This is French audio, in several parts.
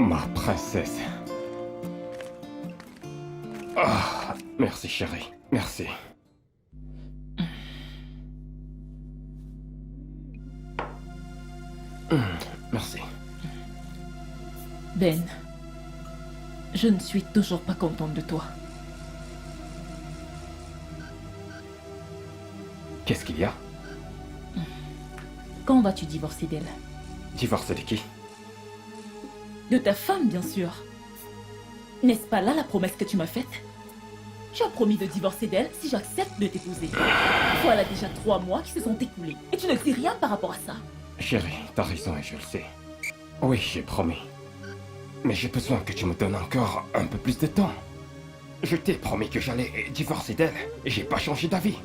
Ma princesse. Ah, merci chérie, merci. Merci. Ben, je ne suis toujours pas contente de toi. Qu'est-ce qu'il y a? Quand vas-tu divorcer d'elle? Divorcer de qui? De ta femme, bien sûr. N'est-ce pas là la promesse que tu m'as faite? Tu as promis de divorcer d'elle si j'accepte de t'épouser. Voilà déjà 3 mois qui se sont écoulés. Et tu ne dis rien par rapport à ça. Chérie, t'as raison et je le sais. Oui, j'ai promis. Mais j'ai besoin que tu me donnes encore un peu plus de temps. Je t'ai promis que j'allais divorcer d'elle et j'ai pas changé d'avis.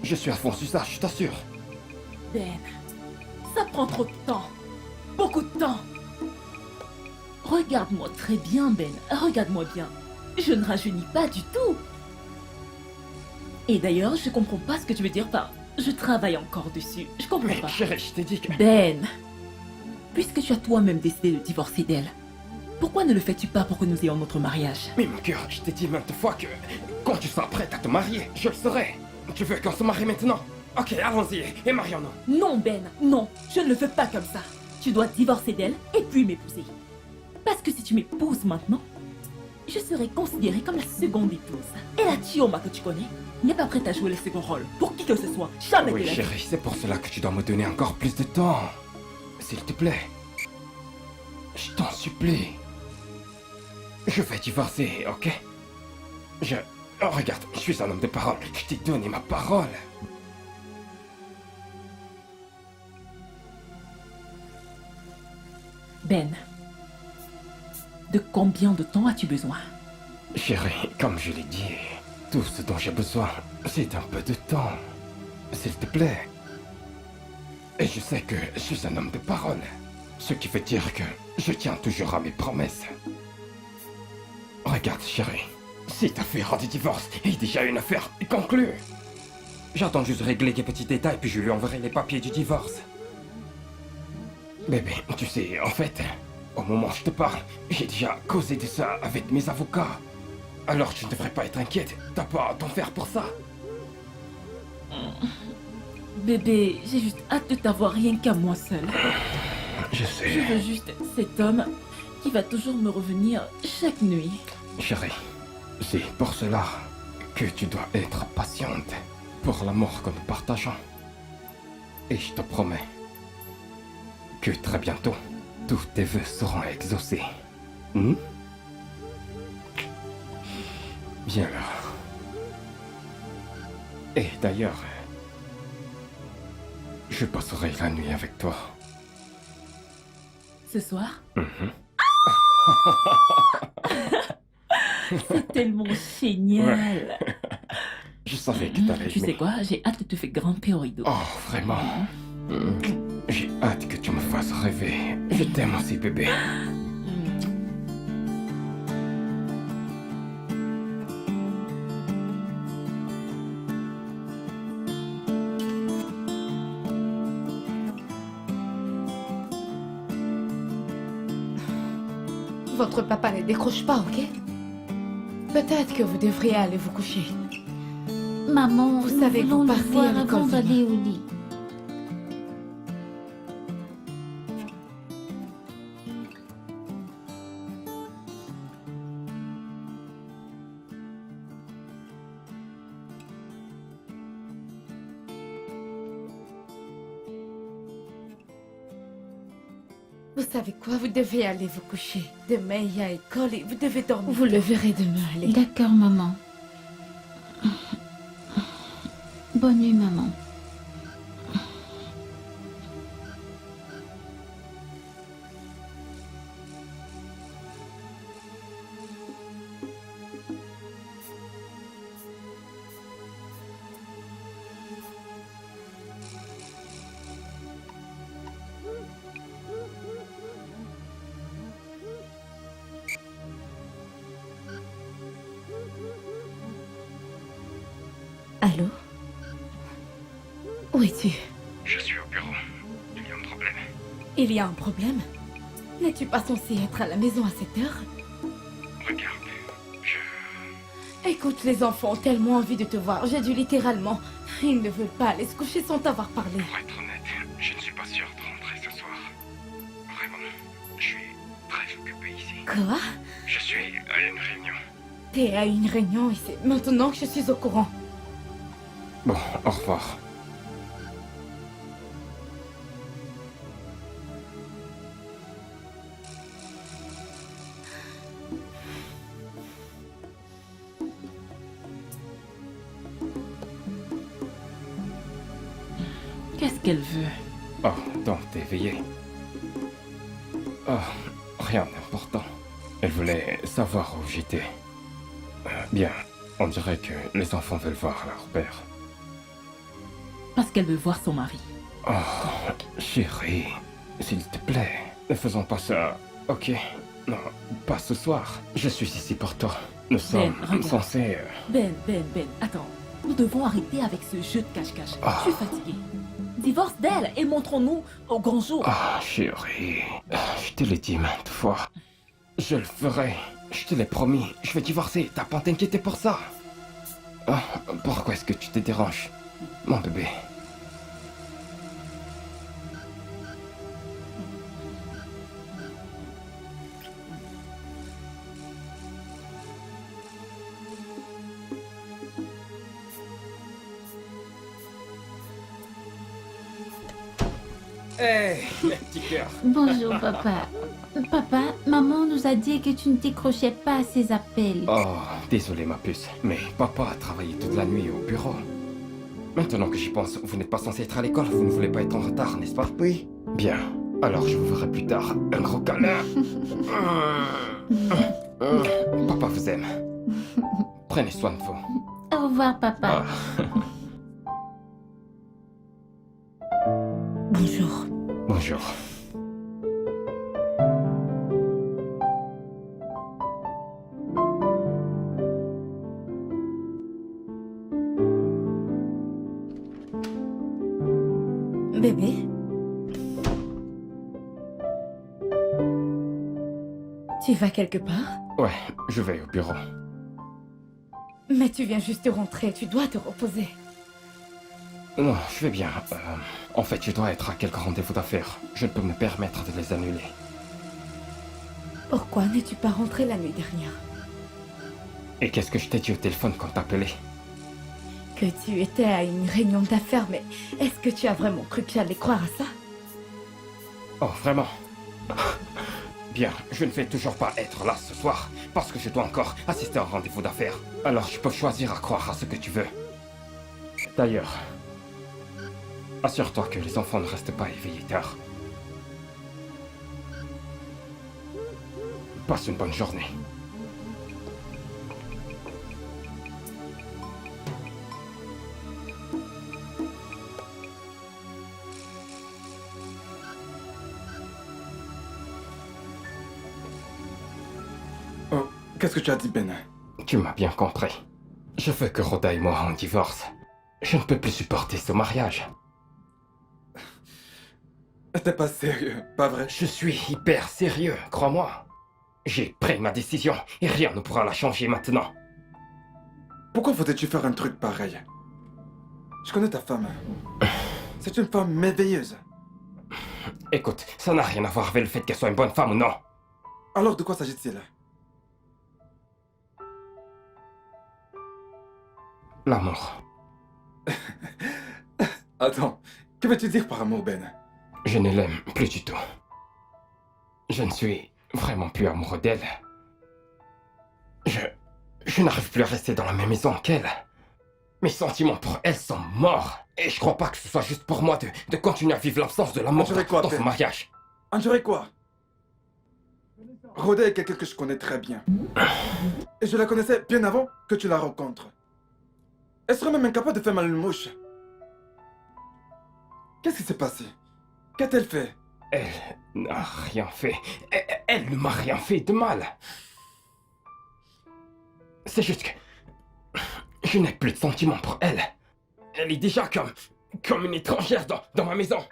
Je suis à fond sur ça, je t'assure. Ben, ça prend trop de temps. Beaucoup de temps. Regarde-moi très bien, Ben. Regarde-moi bien. Je ne rajeunis pas du tout. Et d'ailleurs, je comprends pas ce que tu veux dire par « je travaille encore dessus ». Je comprends Mais pas. chérie, je t'ai dit que... Ben, puisque tu as toi-même décidé de divorcer d'elle, pourquoi ne le fais-tu pas pour que nous ayons notre mariage? Mais mon cœur, je t'ai dit maintes fois que quand tu seras prête à te marier, je le serai. Tu veux qu'on se marie maintenant? Ok, allons-y, et marions-nous. Non, Ben, non, je ne le fais pas comme ça. Tu dois divorcer d'elle et puis m'épouser. Parce que si tu m'épouses maintenant, je serai considérée comme la seconde épouse. Et la Chioma que tu connais n'est pas prête à jouer le second rôle pour qui que ce soit. Jamais de Oui, la vie. chérie, c'est pour cela que tu dois me donner encore plus de temps. S'il te plaît. Je t'en supplie. Je vais divorcer, ok? Oh, regarde, je suis un homme de parole. Je t'ai donné ma parole. Ben, de combien de temps as-tu besoin? Chérie, comme je l'ai dit, tout ce dont j'ai besoin, c'est un peu de temps. S'il te plaît. Et je sais que je suis un homme de parole. Ce qui veut dire que je tiens toujours à mes promesses. Regarde, chérie. Cette affaire de divorce est déjà une affaire conclue. J'attends juste régler des petits détails puis je lui enverrai les papiers du divorce. Bébé, tu sais, en fait, au moment où je te parle, j'ai déjà causé de ça avec mes avocats. Alors tu ne devrais pas être inquiète, t'as pas à t'en faire pour ça. Bébé, j'ai juste hâte de t'avoir rien qu'à moi seule. Je Je sais. veux juste cet homme qui va toujours me revenir chaque nuit. Chérie, c'est pour cela que tu dois être patiente pour l'amour que nous partageons. Et je te promets que très bientôt, tous tes vœux seront exaucés. Hmm? Bien là. Et d'ailleurs, je passerai la nuit avec toi. Ce soir, Mhm. c'est tellement génial. Je savais que t'allais Tu sais aimer. quoi, j'ai hâte de te faire grimper au rideau. Oh, vraiment. J'ai hâte que tu me fasses rêver. Je t'aime aussi, bébé. Votre papa ne décroche pas, ok? Peut-être que vous devriez aller vous coucher. Maman, Vous nous savez, vous voulons le partez voir à l'école avant d'aller au lit. Vous savez quoi? Vous devez aller vous coucher. Demain, il y a école et vous devez dormir. Vous le verrez demain. D'accord, maman. Bonne nuit, maman. Allô? Où es-tu? Je suis au bureau. Il y a un problème. Il y a un problème? N'es-tu pas censé être à la maison à cette heure? Regarde, Écoute, les enfants ont tellement envie de te voir. J'ai dû littéralement... Ils ne veulent pas aller se coucher sans t'avoir parlé. Pour être honnête, je ne suis pas sûr de rentrer ce soir. Vraiment, je suis très occupé ici. Quoi? Je suis à une réunion. T'es à une réunion et c'est maintenant que je suis au courant. Bon, au revoir. Qu'est-ce qu'elle veut? Oh, donc t'es éveillé. Oh, rien d'important. Elle voulait savoir où j'étais. Bien, on dirait que les enfants veulent voir leur père. Parce qu'elle veut voir son mari. Oh, chérie, s'il te plaît, ne faisons pas ça, ok? Non, pas ce soir. Je suis ici pour toi. Nous sommes regarde. censés... Ben, attends. Nous devons arrêter avec ce jeu de cache-cache. Ah. Je suis fatiguée. Divorce d'elle et montrons-nous au grand jour. Ah, chérie, je te l'ai dit maintes fois. Je le ferai. Je te l'ai promis. Je vais divorcer. T'as pas à t'inquiéter pour ça. Ah, pourquoi est-ce que tu te déranges, mon bébé? Hé, mes petits cœurs. Bonjour, papa. Papa, maman nous a dit que tu ne décrochais pas à ses appels. Oh, désolé ma puce, mais papa a travaillé toute la nuit au bureau. Maintenant que j'y pense, vous n'êtes pas censé être à l'école, vous ne voulez pas être en retard, n'est-ce pas? Oui. Bien, alors je vous verrai plus tard. Un gros câlin. Papa vous aime. Prenez soin de vous. Au revoir, papa. Ah, Bonjour. bonjour. Bébé? Tu vas quelque part? Ouais, je vais au bureau. Mais tu viens juste de rentrer, tu dois te reposer. Non, je vais bien. En fait, je dois être à quelques rendez-vous d'affaires. Je ne peux me permettre de les annuler. Pourquoi n'es-tu pas rentré la nuit dernière? Et qu'est-ce que je t'ai dit au téléphone quand t'appelais? Que tu étais à une réunion d'affaires, mais est-ce que tu as vraiment cru que j'allais croire à ça? Oh, vraiment? Bien, je ne vais toujours pas être là ce soir, parce que je dois encore assister à un rendez-vous d'affaires. Alors je peux choisir à croire à ce que tu veux. D'ailleurs, assure-toi que les enfants ne restent pas éveillés tard. Passe une bonne journée. Oh, qu'est-ce que tu as dit, Ben? Tu m'as bien compris. Je veux que Rhoda et moi on divorce. Je ne peux plus supporter ce mariage. T'es pas sérieux, pas vrai? Je suis hyper sérieux, crois-moi. J'ai pris ma décision et rien ne pourra la changer maintenant. Pourquoi faudrait-tu faire un truc pareil? Je connais ta femme. C'est une femme merveilleuse. Écoute, ça n'a rien à voir avec le fait qu'elle soit une bonne femme ou non. Alors de quoi s'agit-il? L'amour. Attends, que veux-tu dire par amour, Ben? Je ne l'aime plus du tout. Je ne suis vraiment plus amoureux d'elle. Je n'arrive plus à rester dans la même maison qu'elle. Mes sentiments pour elle sont morts. Et je crois pas que ce soit juste pour moi de continuer à vivre l'absence de l'amour Endurer quoi, dans ce Ben? mariage. Endurer quoi? Rhoda est quelqu'un que je connais très bien. Et je la connaissais bien avant que tu la rencontres. Elle serait même incapable de faire mal à une mouche. Qu'est-ce qui s'est passé? Qu'a-t-elle fait? Elle n'a rien fait. Elle ne m'a rien fait de mal. C'est juste que... Je n'ai plus de sentiments pour elle. Elle est déjà comme une étrangère dans ma maison.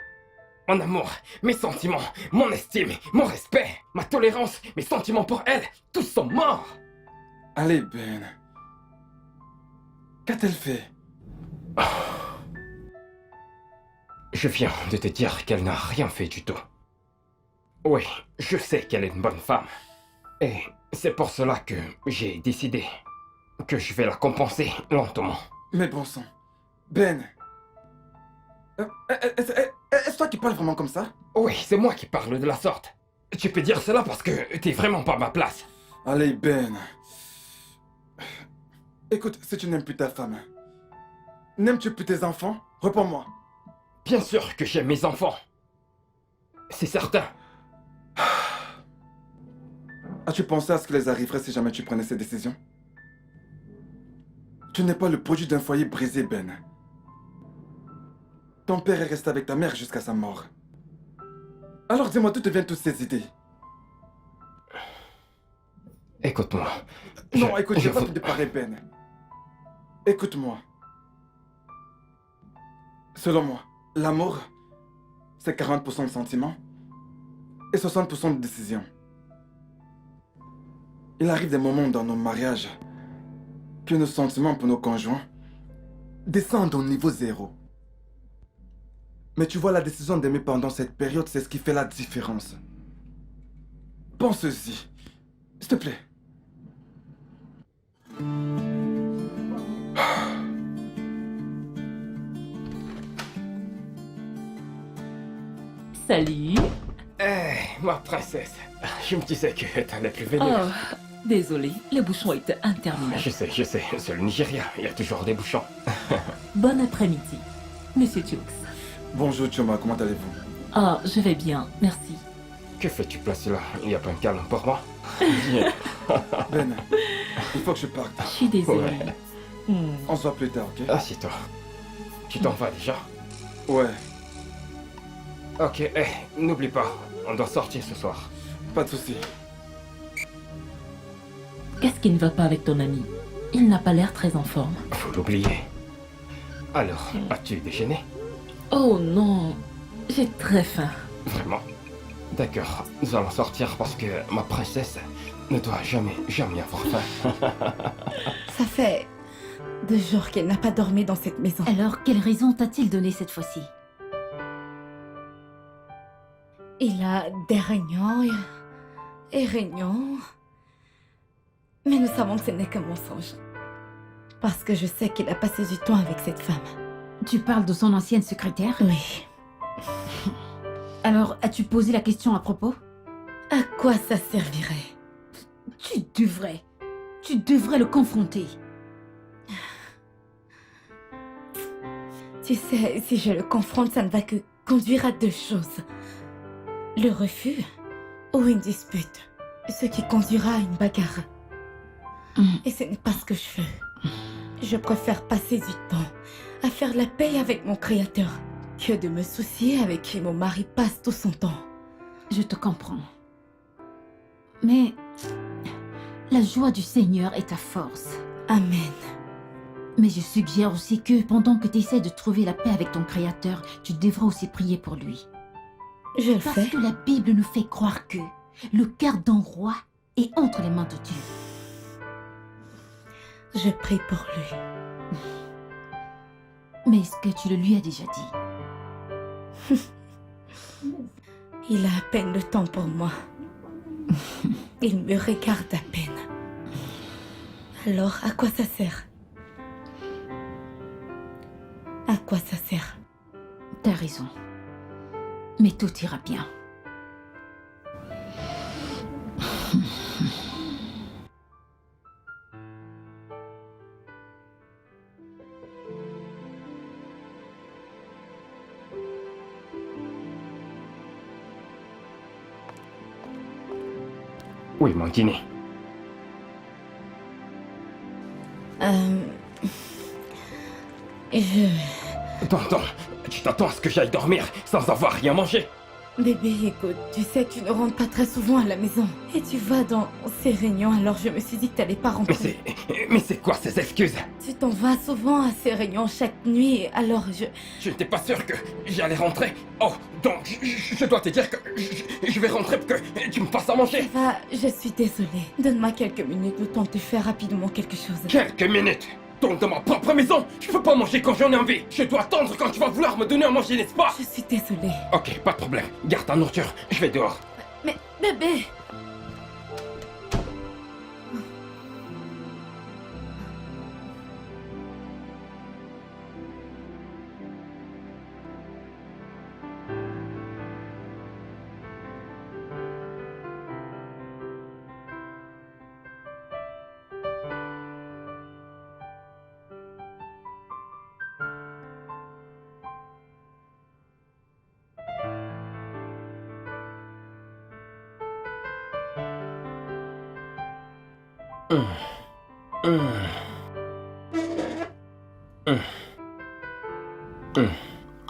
Mon amour, mes sentiments, mon estime, mon respect, ma tolérance, mes sentiments pour elle, tous sont morts. Allez, Ben. Qu'a-t-elle fait? Je viens de te dire qu'elle n'a rien fait du tout. Oui, je sais qu'elle est une bonne femme. Et c'est pour cela que j'ai décidé que je vais la compenser lentement. Mais bon sang. Ben. Est-ce toi qui parles vraiment comme ça? Oui, c'est moi qui parle de la sorte. Tu peux dire cela parce que t'es vraiment pas à ma place. Allez, Ben. Écoute, si tu n'aimes plus ta femme, n'aimes-tu plus tes enfants? Réponds-moi. Bien sûr que j'aime mes enfants. C'est certain. As-tu pensé à ce qui les arriverait si jamais tu prenais ces décisions? Tu n'es pas le produit d'un foyer brisé, Ben. Ton père est resté avec ta mère jusqu'à sa mort. Alors dis-moi d'où te viennent toutes ces idées? Écoute-moi. Non, écoute, j'ai pas envie de parler, Ben. Écoute-moi. Selon moi, l'amour, c'est 40% de sentiments et 60% de décision. Il arrive des moments dans nos mariages que nos sentiments pour nos conjoints descendent au niveau zéro. Mais tu vois, la décision d'aimer pendant cette période, c'est ce qui fait la différence. Pense-y, s'il te plaît. Salut. Ma princesse. Je me disais que t'allais plus venir. Oh, désolé, le bouchon était interminable. Je sais, c'est le Nigeria, il y a toujours des bouchons. Bon après-midi, Monsieur Jukes. Bonjour Choma, comment allez-vous? Oh, je vais bien, merci. Que fais-tu placé là? Il n'y a pas un câlin pour moi? Viens. Ben, il faut que je parte. Je suis désolée. Ouais. On se voit plus tard, ok? Assieds-toi. Tu t'en vas déjà? Ouais, Ok, n'oublie pas, on doit sortir ce soir. pas de souci. Qu'est-ce qui ne va pas avec ton ami? Il n'a pas l'air très en forme. Faut l'oublier. Alors, as-tu déjeuné? Oh non, j'ai très faim. Vraiment? D'accord, nous allons sortir parce que ma princesse ne doit jamais avoir faim. Ça fait 2 jours qu'elle n'a pas dormi dans cette maison. Alors, quelle raison t'a-t-il donné cette fois-ci? Il a des réunions et réunions. Mais nous savons que ce n'est qu'un mensonge. Parce que je sais qu'il a passé du temps avec cette femme. Tu parles de son ancienne secrétaire? Oui. Alors, as-tu posé la question à propos? À quoi ça servirait? Tu devrais le confronter. Tu sais, si je le confronte, ça ne va que conduire à 2 choses. Le refus ou une dispute. Ce qui conduira à une bagarre. Et ce n'est pas ce que je veux. Je préfère passer du temps à faire la paix avec mon créateur que de me soucier avec qui mon mari passe tout son temps. Je te comprends. Mais la joie du Seigneur est ta force. Amen. Mais je suggère aussi que pendant que tu essaies de trouver la paix avec ton Créateur, tu devras aussi prier pour lui. Je le Parce fais. que la Bible nous fait croire que le cœur d'un roi est entre les mains de Dieu. Je prie pour lui. Mais est-ce que tu le lui as déjà dit? Il a à peine le temps pour moi. Il me regarde à peine. Alors, à quoi ça sert? À quoi ça sert? T'as raison. Mais tout ira bien. Oui, mon dîner. Je... Tonton, tu t'attends à ce que j'aille dormir sans avoir rien mangé? Bébé, écoute, tu sais que tu ne rentres pas très souvent à la maison. Et tu vas dans ces réunions, alors je me suis dit que t'allais pas rentrer. Mais c'est quoi ces excuses? Tu t'en vas souvent à ces réunions chaque nuit, alors Je n'étais pas sûr que j'allais rentrer. Oh, donc je dois te dire que je vais rentrer pour que tu me fasses à manger. Je suis désolée. Donne-moi quelques minutes, le temps de te faire rapidement quelque chose. Quelques minutes. Donc dans ma propre maison, je peux pas manger quand j'en ai envie. Je dois attendre quand tu vas vouloir me donner à manger, n'est-ce pas? Je suis désolée. Ok, pas de problème. Garde ta nourriture, je vais dehors. Mais, bébé!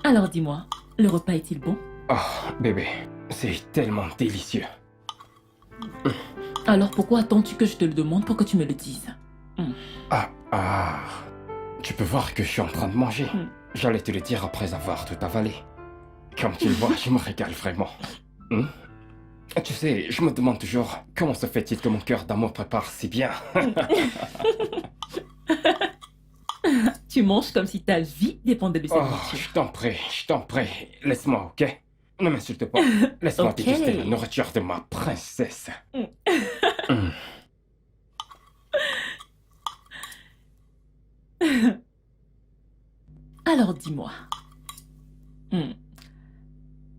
Alors dis-moi, le repas est-il bon? Oh, bébé, c'est tellement délicieux. Alors pourquoi attends-tu que je te le demande pour que tu me le dises? Ah. Tu peux voir que je suis en train de manger. Mm. J'allais te le dire après avoir tout avalé. Comme tu le vois, je me régale vraiment. Tu sais, je me demande toujours comment se fait-il que mon cœur d'amour prépare si bien. Tu manges comme si ta vie dépendait de cette Oh, nourriture. je t'en prie. Laisse-moi, ok? Ne m'insulte pas. Laisse-moi Ok. déguster la nourriture de ma princesse. Mm. Alors dis-moi,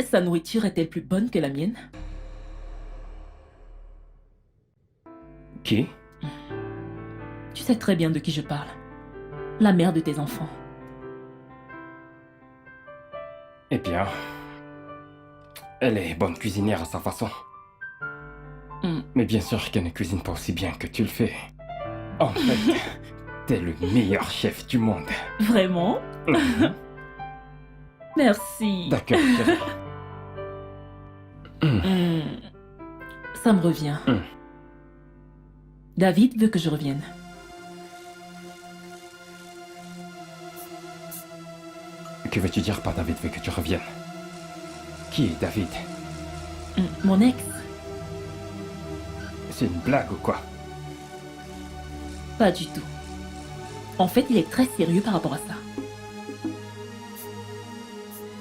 sa nourriture est-elle plus bonne que la mienne? Qui? Tu sais très bien de qui je parle. La mère de tes enfants. Eh bien, elle est bonne cuisinière à sa façon. Mais bien sûr qu'elle ne cuisine pas aussi bien que tu le fais. En fait, t'es le meilleur chef du monde. Vraiment? Mhm. Merci. D'accord, chérie. Ça me revient. David veut que je revienne. Que veux-tu dire par David veut que tu reviennes? Qui est David? Mon ex? C'est une blague ou quoi? Pas du tout. En fait, il est très sérieux par rapport à ça.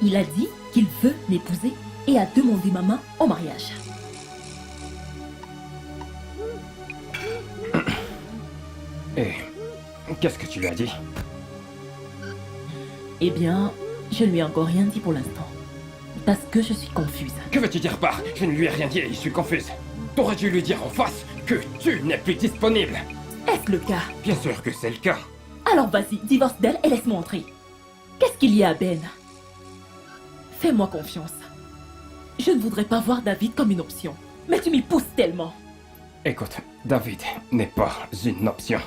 Il a dit qu'il veut m'épouser et a demandé ma main en mariage. Et qu'est-ce que tu lui as dit? Eh bien, je ne lui ai encore rien dit pour l'instant. Parce que je suis confuse. Que veux-tu dire par je ne lui ai rien dit et je suis confuse? T'aurais dû lui dire en face que tu n'es plus disponible. Est-ce le cas? Bien sûr que c'est le cas. Alors vas-y, divorce d'elle et laisse-moi entrer. Qu'est-ce qu'il y a, Ben? Fais-moi confiance. Je ne voudrais pas voir David comme une option. Mais tu m'y pousses tellement. Écoute, David n'est pas une option.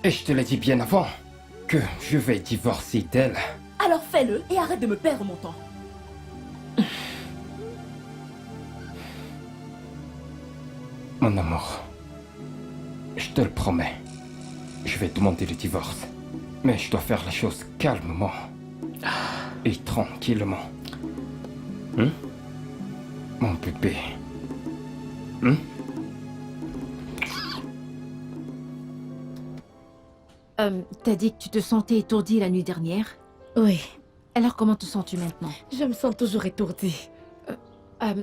Et je te l'ai dit bien avant que je vais divorcer d'elle. Alors fais-le et arrête de me perdre mon temps. Mon amour, je te le promets, je vais demander le divorce. Mais je dois faire les choses calmement et tranquillement. Mon bébé. T'as dit que tu te sentais étourdie la nuit dernière. Oui, Alors comment te sens-tu maintenant? je me sens toujours étourdie.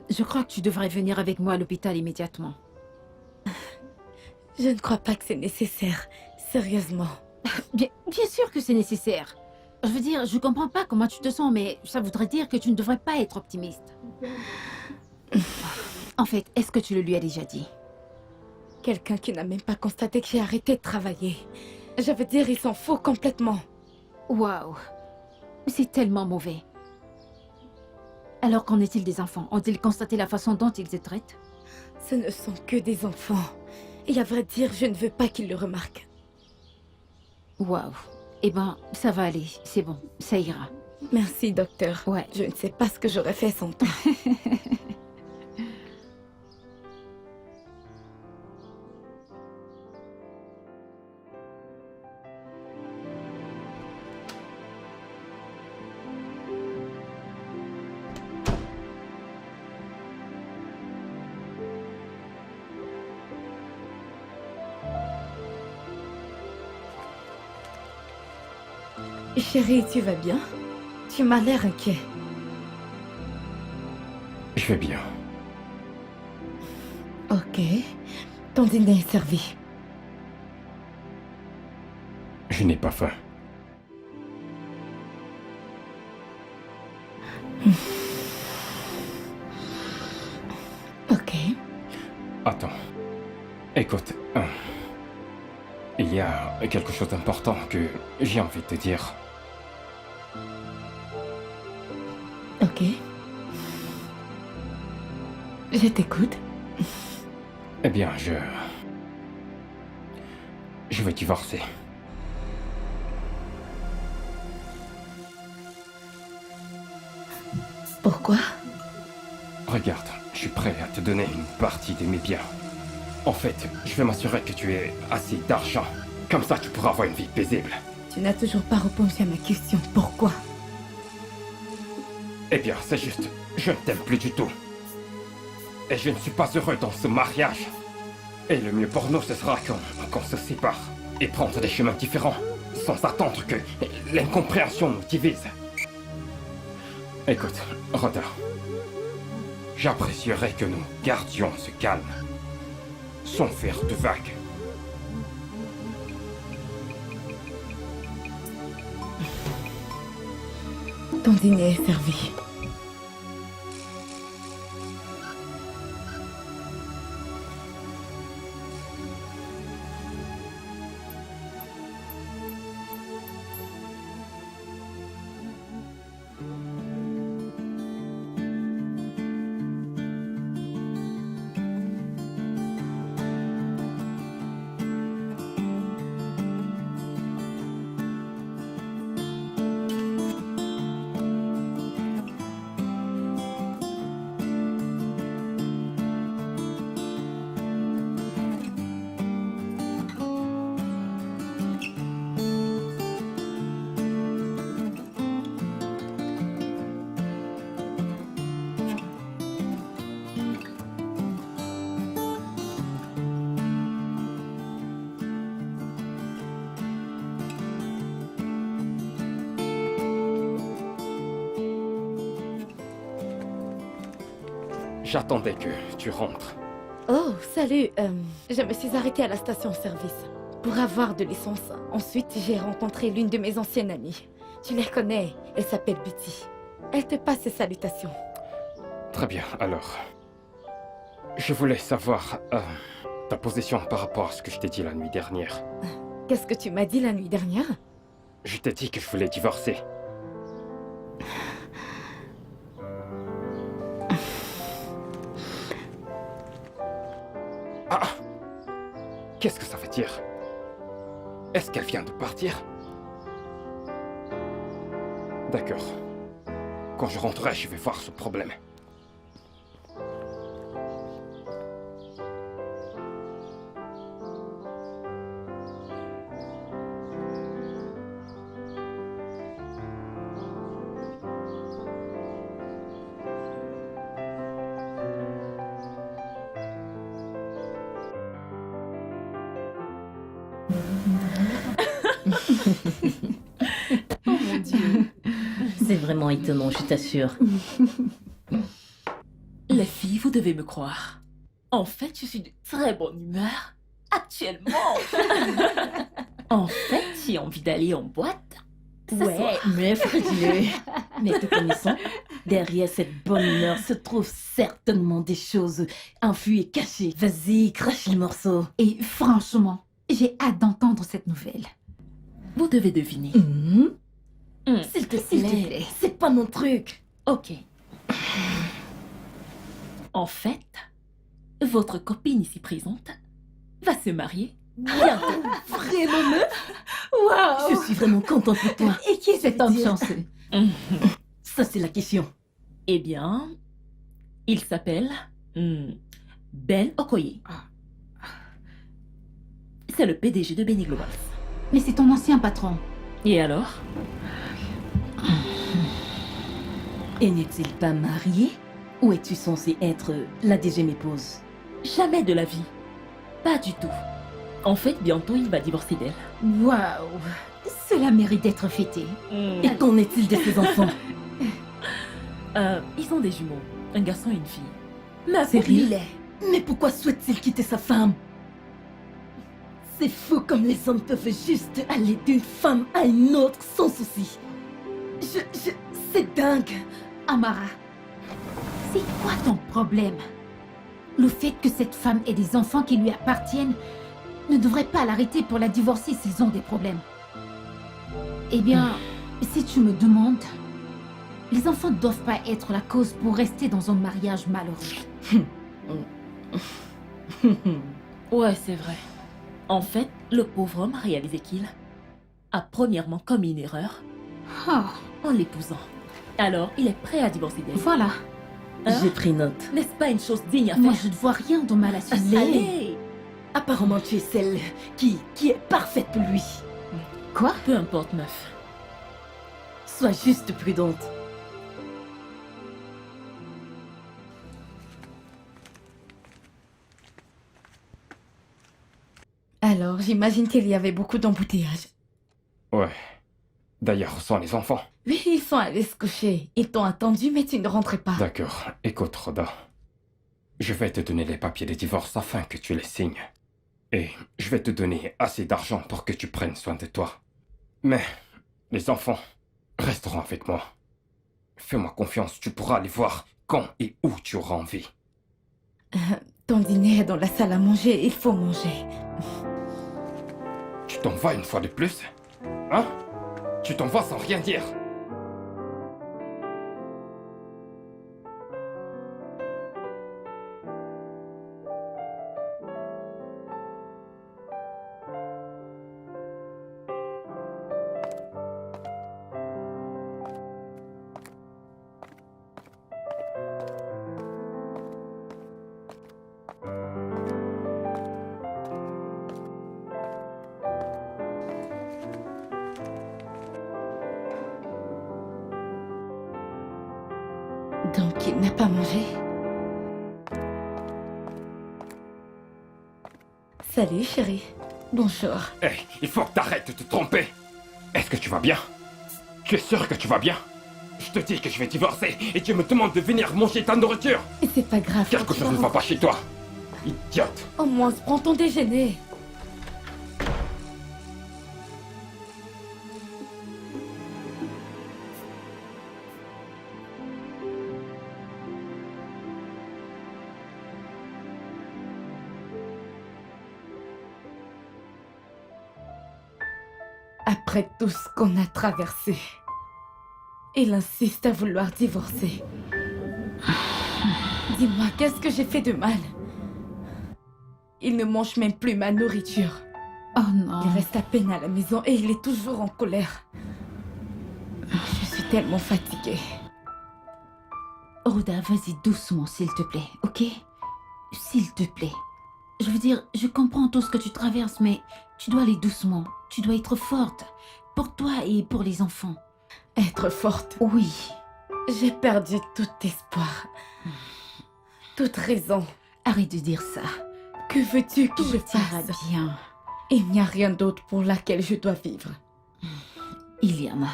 Je crois que tu devrais venir avec moi à l'hôpital immédiatement. Je ne crois pas que c'est nécessaire. Sérieusement. Bien sûr que c'est nécessaire. Je veux dire, je comprends pas comment tu te sens, mais ça voudrait dire que tu ne devrais pas être optimiste. En fait, est-ce que tu le lui as déjà dit? Quelqu'un qui n'a même pas constaté que j'ai arrêté de travailler. Je veux dire, il s'en fout complètement. Waouh, c'est tellement mauvais. Alors qu'en est-il des enfants? Ont-ils constaté la façon dont ils te traitent? Ce ne sont que des enfants. Et à vrai dire, je ne veux pas qu'ils le remarquent. Waouh. Eh ben, ça va aller, c'est bon, ça ira. Merci, docteur. Ouais. Je ne sais pas ce que j'aurais fait sans toi. Chérie, tu vas bien? Tu m'as l'air inquiet. Je vais bien. Ok. Ton dîner est servi. Je n'ai pas faim. Ok. Attends. Écoute, il y a quelque chose d'important que j'ai envie de te dire. Ok. Je t'écoute. Eh bien, je vais divorcer. Pourquoi? Regarde, je suis prêt à te donner une partie de mes biens. En fait, je vais m'assurer que tu aies assez d'argent. Comme ça, tu pourras avoir une vie paisible. Tu n'as toujours pas répondu à ma question. Pourquoi? Eh bien, c'est juste, je ne t'aime plus du tout. Et je ne suis pas heureux dans ce mariage. Et le mieux pour nous, ce sera qu'on se sépare. Et prendre des chemins différents, sans attendre que l'incompréhension nous divise. Écoute, Rhoda. J'apprécierais que nous gardions ce calme. Sans faire de vagues. Ton dîner est servi. J'attendais que tu rentres. Oh, salut. Je me suis arrêtée à la station-service pour avoir de l'essence. Ensuite, j'ai rencontré l'une de mes anciennes amies. Tu la connais, elle s'appelle Betty. Elle te passe ses salutations. Très bien, alors. Je voulais savoir ta position par rapport à ce que je t'ai dit la nuit dernière. Qu'est-ce que tu m'as dit la nuit dernière? Je t'ai dit que je voulais divorcer. Ah! Qu'est-ce que ça veut dire? Est-ce qu'elle vient de partir? D'accord. Quand je rentrerai, je vais voir ce problème. Oh mon Dieu. C'est vraiment étonnant, je t'assure. Les filles, vous devez me croire. En fait, je suis de très bonne humeur. Actuellement. En fait, j'ai envie d'aller en boîte. Ce Ouais, soir. mais Frédie, mais te connaissant, derrière cette bonne humeur se trouvent certainement des choses enfuies et cachées. Vas-y, crache le morceau. Et franchement, j'ai hâte d'entendre cette nouvelle. Vous devez deviner. S'il te S'il te plaît, plaît. c'est pas mon truc. Ok. En fait, votre copine ici présente va se marier bientôt. Vraiment, meuf? Waouh! Je suis vraiment contente pour toi. Et qui est cet homme chanceux? Ça, c'est la question. Eh bien, il s'appelle Ben Okoye. C'est le PDG de Benny Global. Mais c'est ton ancien patron. Et alors? Et n'est-il pas marié? Ou es-tu censé être la deuxième épouse? Jamais de la vie. Pas du tout. En fait, bientôt, il va divorcer d'elle. Waouh! Cela mérite d'être fêté. Et qu'en est-il de ses enfants? Ils ont des jumeaux. Un garçon et une fille. Ma sérieux? Mais pourquoi souhaite-t-il quitter sa femme? C'est fou comme les hommes peuvent juste aller d'une femme à une autre sans souci. C'est dingue. Amara, c'est quoi ton problème? Le fait que cette femme ait des enfants qui lui appartiennent ne devrait pas l'arrêter pour la divorcer s'ils ont des problèmes. Eh bien, si tu me demandes, les enfants ne doivent pas être la cause pour rester dans un mariage malheureux. Ouais, c'est vrai. En fait, le pauvre homme a réalisé qu'il a premièrement commis une erreur Oh, en l'épousant. Alors, il est prêt à divorcer d'elle. voilà. Hein? J'ai pris note. N'est-ce pas une chose digne à Moi, faire? je ne vois rien de mal à ce Allez! Apparemment, tu es celle qui est parfaite pour lui. Quoi? Peu importe, meuf. Sois juste prudente. Alors, j'imagine qu'il y avait beaucoup d'embouteillages. Ouais. D'ailleurs, sans les enfants. Oui, ils sont allés se coucher. Ils t'ont attendu, mais tu ne rentrais pas. D'accord. Écoute, Rhoda. Je vais te donner les papiers de divorce afin que tu les signes. Et je vais te donner assez d'argent pour que tu prennes soin de toi. Mais les enfants resteront avec moi. Fais-moi confiance, tu pourras les voir quand et où tu auras envie. Ton dîner est dans la salle à manger, il faut manger. Tu t'en vas une fois de plus? Hein? Tu t'en vas sans rien dire? Donc, il n'a pas mangé. Salut, chérie. Bonjour. Hé, il faut que t'arrêtes de te tromper. Est-ce que tu vas bien? Tu es sûr que tu vas bien? Je te dis que je vais divorcer et tu me demandes de venir manger ta nourriture. Et c'est pas grave. Quelque chose ne va pas chez toi. Idiote. Au moins, prends ton déjeuner. Après tout ce qu'on a traversé, il insiste à vouloir divorcer. Dis-moi, qu'est-ce que j'ai fait de mal? Il ne mange même plus ma nourriture. Oh non. Il reste à peine à la maison et il est toujours en colère. Je suis tellement fatiguée. Rhoda, vas-y doucement, s'il te plaît, ok? S'il te plaît. Je veux dire, je comprends tout ce que tu traverses, mais tu dois aller doucement. Tu dois être forte. Pour toi et pour les enfants. Être forte. Oui. J'ai perdu tout espoir. Toute raison. Arrête de dire ça. Que veux-tu que Tout je ira fasse? bien. Il n'y a rien d'autre pour laquelle je dois vivre. Iliana.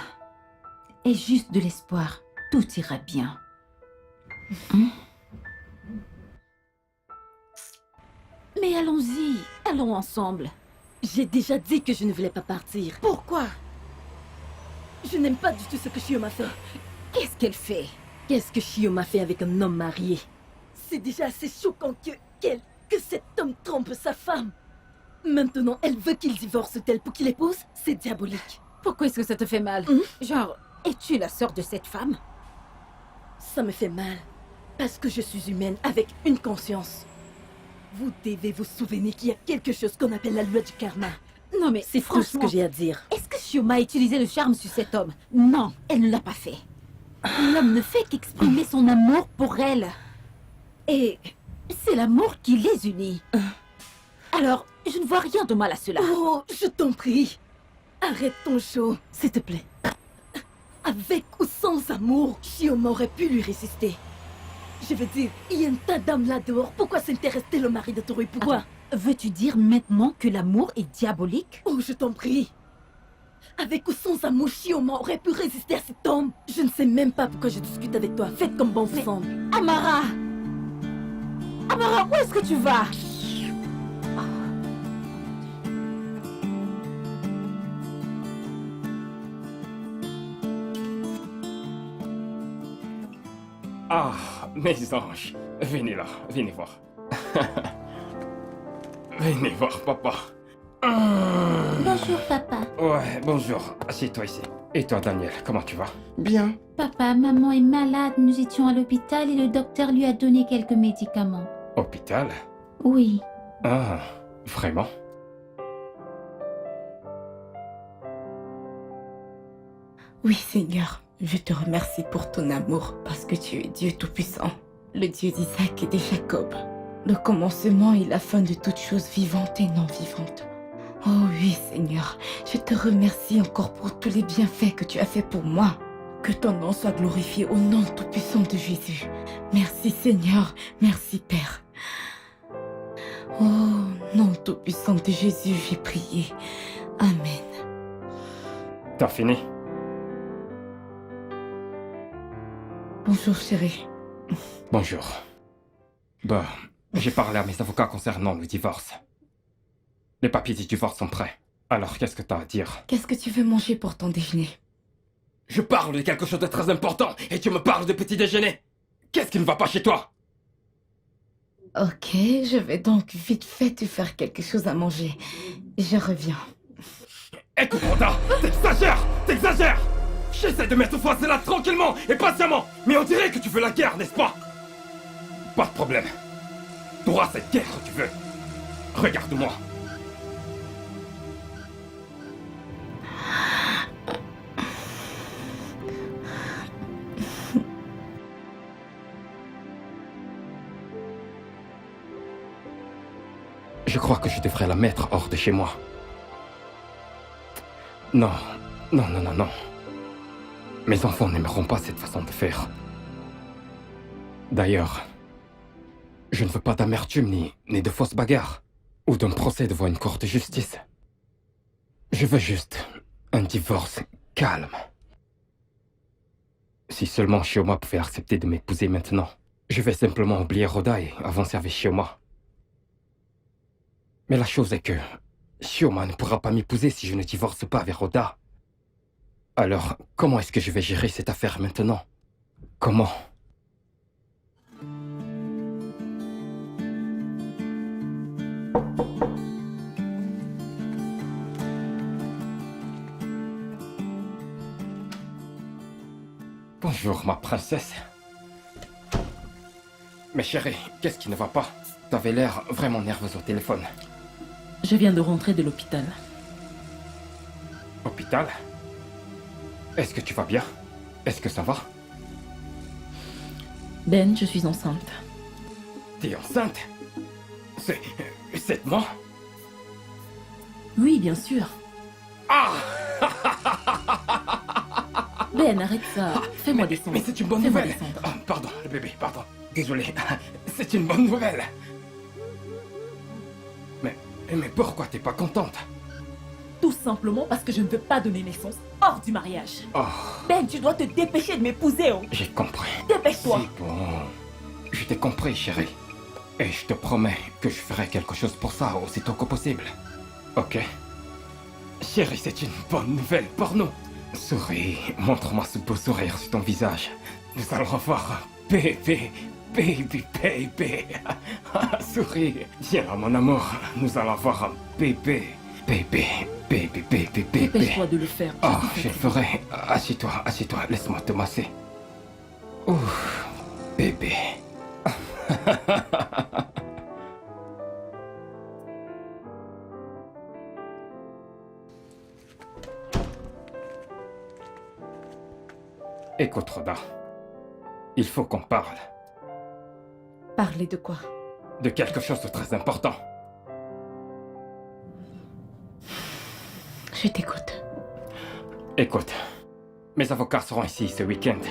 Aie juste de l'espoir. Tout ira bien. Hein? Mais allons-y. Allons ensemble. J'ai déjà dit que je ne voulais pas partir. Pourquoi? Je n'aime pas du tout ce que Shio m'a fait. Qu'est-ce qu'elle fait? Qu'est-ce que Shio m'a fait avec un homme marié? C'est déjà assez choquant que cet homme trompe sa femme. Maintenant, elle veut qu'il divorce d'elle pour qu'il épouse. C'est diabolique. Pourquoi est-ce que ça te fait mal? Genre, es-tu la sœur de cette femme? Ça me fait mal. Parce que je suis humaine avec une conscience. Vous devez vous souvenir qu'il y a quelque chose qu'on appelle la loi du karma. Non mais C'est tout ce franchement, que j'ai à dire. est-ce que Shioma a utilisé le charme sur cet homme? Non, elle ne l'a pas fait. L'homme ne fait qu'exprimer son amour pour elle. Et c'est l'amour qui les unit. Alors, je ne vois rien de mal à cela. Oh, je t'en prie. Arrête ton show, s'il te plaît. Avec ou sans amour, Shioma aurait pu lui résister. Je veux dire, il y a un tas d'âmes là dehors. Pourquoi s'intéresser le mari de Toru? Pourquoi? Attends, veux-tu dire maintenant que l'amour est diabolique? Oh, je t'en prie. Avec ou sans amour, Shioma aurait pu résister à cet homme. Je ne sais même pas pourquoi je discute avec toi. Faites comme bon vous semble. Amara! Amara, où est-ce que tu vas? Ah, mes anges. Venez là, venez voir. Venez voir, papa. Bonjour papa. Ouais, bonjour. Assieds-toi ici. Et toi, Daniel, comment tu vas? Bien. Papa, maman est malade. Nous étions à l'hôpital et le docteur lui a donné quelques médicaments. Hôpital? Oui. Ah, vraiment? Oui, Seigneur, je te remercie pour ton amour, parce que tu es Dieu Tout-Puissant, le Dieu d'Isaac et de Jacob, le commencement et la fin de toutes choses vivantes et non vivantes. Oh oui, Seigneur, je te remercie encore pour tous les bienfaits que tu as faits pour moi. Que ton nom soit glorifié au nom tout-puissant de Jésus. Merci, Seigneur, merci, Père. Oh, nom tout-puissant de Jésus, j'ai prié. Amen. T'as fini? Bonjour, chérie. Bonjour. Bah, j'ai parlé à mes avocats concernant le divorce. Les papiers du divorce sont prêts. Alors, qu'est-ce que t'as à dire? Qu'est-ce que tu veux manger pour ton déjeuner? Je parle de quelque chose de très important et tu me parles de petit déjeuner. Qu'est-ce qui ne va pas chez toi? Ok, je vais donc vite fait te faire quelque chose à manger. Je reviens. Écoute, Rhoda, t'exagères. J'essaie de mettre fin à cela tranquillement et patiemment, mais on dirait que tu veux la guerre, n'est-ce pas? Pas de problème. T'auras cette guerre que tu veux. Regarde-moi. Je crois que je devrais la mettre hors de chez moi. Non. Mes enfants n'aimeront pas cette façon de faire. D'ailleurs, je ne veux pas d'amertume ni de fausses bagarres, ou d'un procès devant une cour de justice. Je veux juste un divorce calme. Si seulement Shioma pouvait accepter de m'épouser maintenant, je vais simplement oublier Rhoda et avancer avec Shioma. Mais la chose est que Shioma ne pourra pas m'épouser si je ne divorce pas avec Rhoda. Alors, comment est-ce que je vais gérer cette affaire maintenant? Comment? Bonjour, ma princesse. Mais chérie, qu'est-ce qui ne va pas? T'avais l'air vraiment nerveuse au téléphone. Je viens de rentrer de l'hôpital. Hôpital? Est-ce que tu vas bien? Est-ce que ça va? Ben, je suis enceinte. T'es enceinte? C'est moi? Oui, bien sûr. Ah! Ben, arrête ça. Fais-moi descendre. Mais c'est une bonne Fais-moi nouvelle. descendre. Ah, pardon, le bébé, pardon. Désolé. C'est une bonne nouvelle. Mais pourquoi t'es pas contente? Tout simplement parce que je ne veux pas donner naissance hors du mariage. Oh, Ben, tu dois te dépêcher de m'épouser, oh. j'ai compris. Dépêche-toi. C'est bon. Je t'ai compris, chérie. Et je te promets que je ferai quelque chose pour ça aussitôt que possible. Ok? Chérie, c'est une bonne nouvelle pour nous. Souris, montre-moi ce beau sourire sur ton visage. Nous allons avoir un bébé. Baby. Souris. Tiens, mon amour, nous allons avoir un bébé. Baby. Dépêche-toi de le faire. Oh, je le ferai. Assieds-toi, laisse-moi te masser. Ouf, bébé. Écoute, Rhoda. Il faut qu'on parle Parler de quoi? de quelque chose de très important. Je t'écoute. Écoute, mes avocats seront ici ce week-end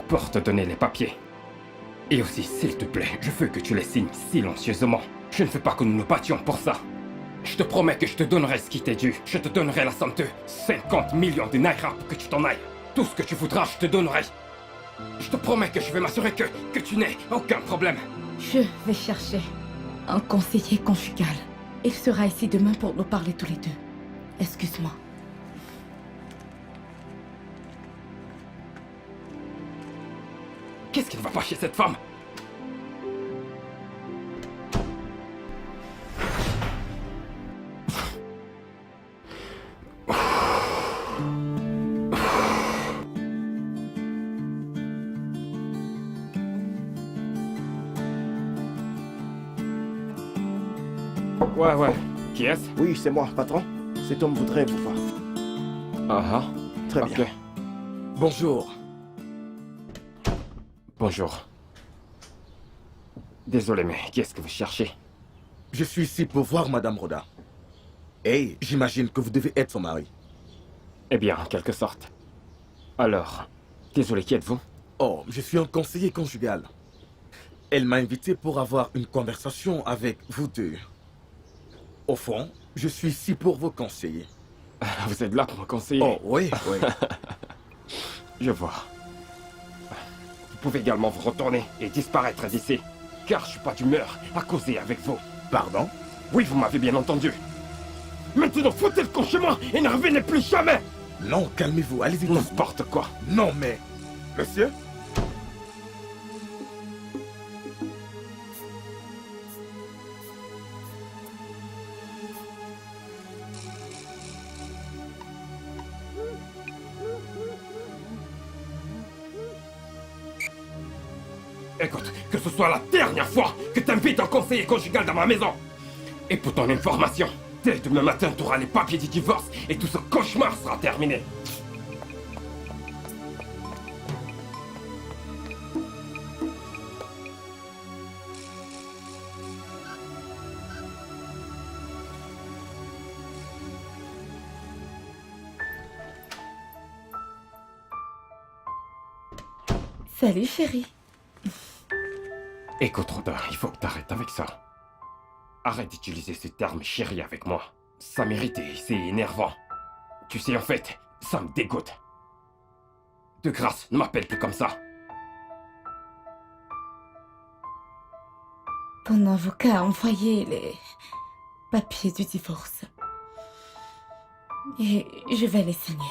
pour te donner les papiers. Et aussi, s'il te plaît, je veux que tu les signes silencieusement. Je ne veux pas que nous nous battions pour ça. Je te promets que je te donnerai ce qui t'est dû. Je te donnerai la somme de 50 millions de naira pour que tu t'en ailles. Tout ce que tu voudras, je te donnerai. Je te promets que je vais m'assurer que tu n'aies aucun problème. Je vais chercher un conseiller conjugal. Il sera ici demain pour nous parler tous les deux. Excuse-moi. Qu'est-ce qui ne va pas chez cette femme? Ouais. Qui est-ce? Oui, c'est moi, patron. Cet homme voudrait vous voir. Ah ah. Très bien. Ok. Bonjour. Bonjour. Désolé, mais qu'est-ce que vous cherchez? Je suis ici pour voir Madame Rhoda. Et j'imagine que vous devez être son mari. Eh bien, en quelque sorte. Alors, désolé, qui êtes-vous? Oh, je suis un conseiller conjugal. Elle m'a invité pour avoir une conversation avec vous deux. Au fond, je suis ici pour vous conseiller. Vous êtes là pour me conseiller? Oh, oui, oui. Je vois. Vous pouvez également vous retourner et disparaître d'ici. Car je suis pas d'humeur à causer avec vous. Pardon? Oui, vous m'avez bien entendu. Maintenant, foutez le camp chez moi et ne revenez plus jamais! Non, calmez-vous, allez-y. N'importe quoi. Non, mais... Monsieur? Écoute, que ce soit la dernière fois que t'invites un conseiller conjugal dans ma maison. Et pour ton information, dès demain matin, tu auras les papiers du divorce et tout ce cauchemar sera terminé. Salut chérie. Écoute, Rhoda, il faut que t'arrêtes avec ça. Arrête d'utiliser ce terme chérie avec moi. Ça mérite et c'est énervant. Tu sais, en fait, ça me dégoûte. De grâce, ne m'appelle plus comme ça. Ton avocat a envoyé les papiers du divorce. Et je vais les signer.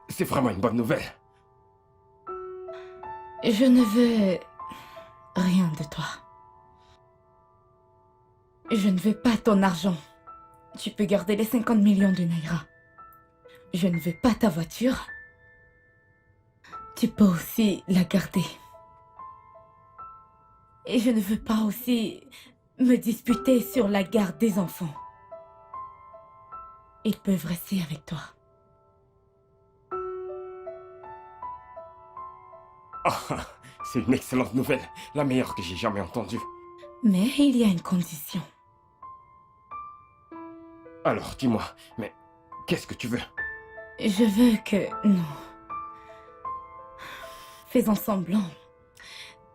C'est vraiment une bonne nouvelle. Je ne veux rien de toi. Je ne veux pas ton argent. Tu peux garder les 50 millions de naira. Je ne veux pas ta voiture. Tu peux aussi la garder. Et je ne veux pas aussi me disputer sur la garde des enfants. Ils peuvent rester avec toi. Ah, c'est une excellente nouvelle, la meilleure que j'ai jamais entendue. Mais il y a une condition. Alors, dis-moi, mais qu'est-ce que tu veux? Je veux que nous faisons semblant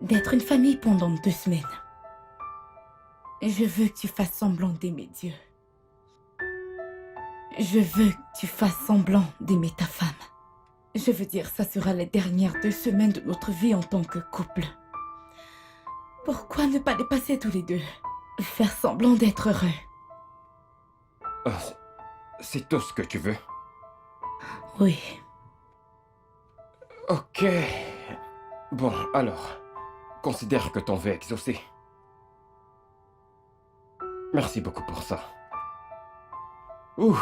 d'être une famille pendant 2 semaines. Je veux que tu fasses semblant d'aimer Dieu. Je veux que tu fasses semblant d'aimer ta femme. Je veux dire, ça sera les dernières 2 semaines de notre vie en tant que couple. Pourquoi ne pas les passer tous les deux? Faire semblant d'être heureux. C'est tout ce que tu veux? Oui. Ok. Bon, alors, considère que ton vœu est exaucé. Merci beaucoup pour ça. Ouh.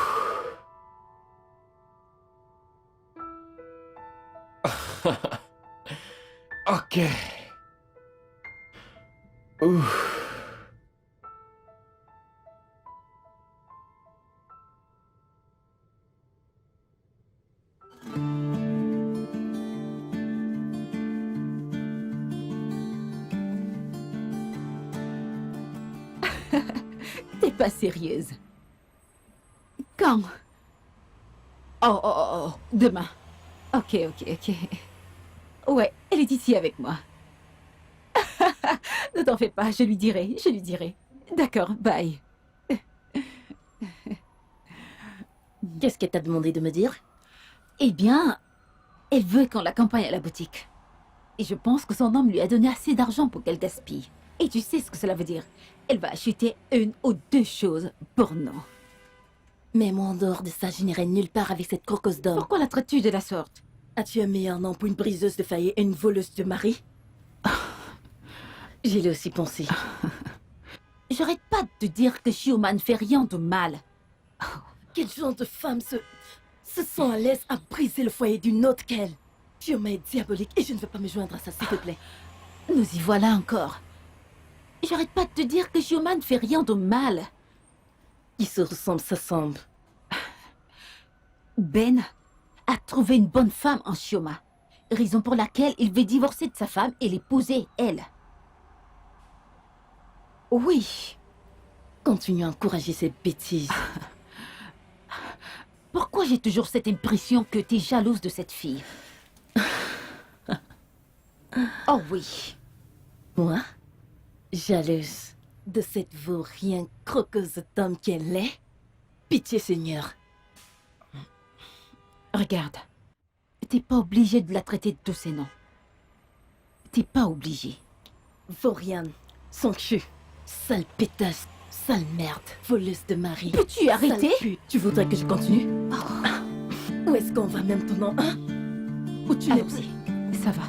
Ok. Ouh. pas sérieuse. Quand? Oh, demain. Ok. Ouais, elle est ici avec moi. Ne t'en fais pas, je lui dirai. D'accord, bye. Qu'est-ce qu'elle t'a demandé de me dire? Eh bien, elle veut qu'on l'accompagne à la boutique. Et je pense que son homme lui a donné assez d'argent pour qu'elle gaspille. Et tu sais ce que cela veut dire. Elle va acheter une ou deux choses pour nous. Mais moi, en dehors de ça, je n'irai nulle part avec cette croqueuse d'homme. Pourquoi la traites-tu de la sorte? As-tu un meilleur nom pour une briseuse de failles et une voleuse de mari? J'y l'ai aussi pensé. J'arrête pas de te dire que Shioma ne fait rien de mal. Quel genre de femme se sent à l'aise à briser le foyer d'une autre qu'elle? Shioma est diabolique et je ne veux pas me joindre à ça, s'il te plaît. Nous y voilà encore. J'arrête pas de te dire que Shioma ne fait rien de mal. Qui se ressemble s'assemble. Ben a trouvé une bonne femme en Shioma. Raison pour laquelle il veut divorcer de sa femme et l'épouser, elle. Oui. Continue à encourager ces bêtises. Pourquoi j'ai toujours cette impression que t'es jalouse de cette fille? Oh oui. Moi? Jalouse de cette vaurien croqueuse d'homme qu'elle est? Pitié, Seigneur. Regarde. T'es pas obligé de la traiter de tous ces noms. T'es pas obligé. Vauriane, son cul, sale pétasse, sale merde, voleuse de mari. Peux-tu arrêter? Sale pute. Tu voudrais que je continue? Où est-ce qu'on va maintenant, hein? Où tu n'es plus? Allons-y, ça va.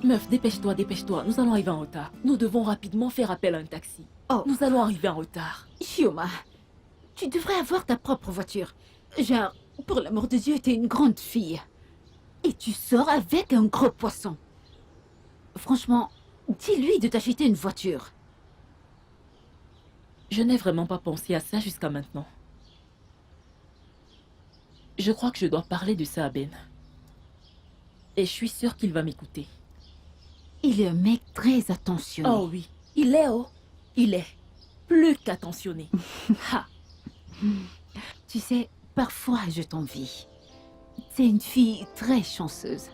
Meuf, dépêche-toi. Nous allons arriver en retard. Nous devons rapidement faire appel à un taxi. Oh. Nous allons arriver en retard. Shioma, tu devrais avoir ta propre voiture. Genre, pour l'amour de Dieu, t'es une grande fille. Et tu sors avec un gros poisson. Franchement, dis-lui de t'acheter une voiture. Je n'ai vraiment pas pensé à ça jusqu'à maintenant. Je crois que je dois parler de ça à Ben. Et je suis sûre qu'il va m'écouter. Il est un mec très attentionné. Oh oui, il est plus qu'attentionné. Ha. Tu sais, parfois je t'envie. C'est une fille très chanceuse.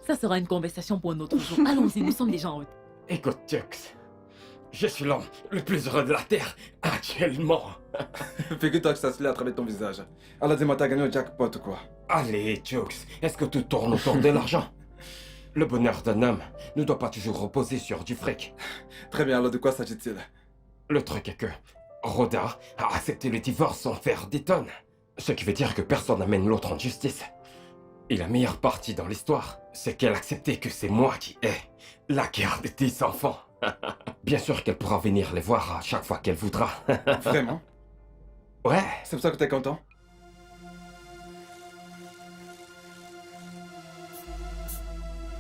Ça sera une conversation pour un autre jour. Allons-y, nous sommes déjà en retard. Écoute, Tux, je suis l'homme le plus heureux de la Terre actuellement. Figure-toi que ça se lit à travers ton visage. Alors dis-moi, t'as gagné au jackpot ou quoi? Allez, Tux, est-ce que tout tourne autour de l'argent? Le bonheur d'un homme ne doit pas toujours reposer sur du fric. Très bien, alors de quoi s'agit-il? Le truc est que Rhoda a accepté le divorce sans faire des tonnes. Ce qui veut dire que personne n'amène l'autre en justice. Et la meilleure partie dans l'histoire, c'est qu'elle a accepté que c'est moi qui ai la garde des enfants. Bien sûr qu'elle pourra venir les voir à chaque fois qu'elle voudra. Vraiment? Ouais. C'est pour ça que t'es content?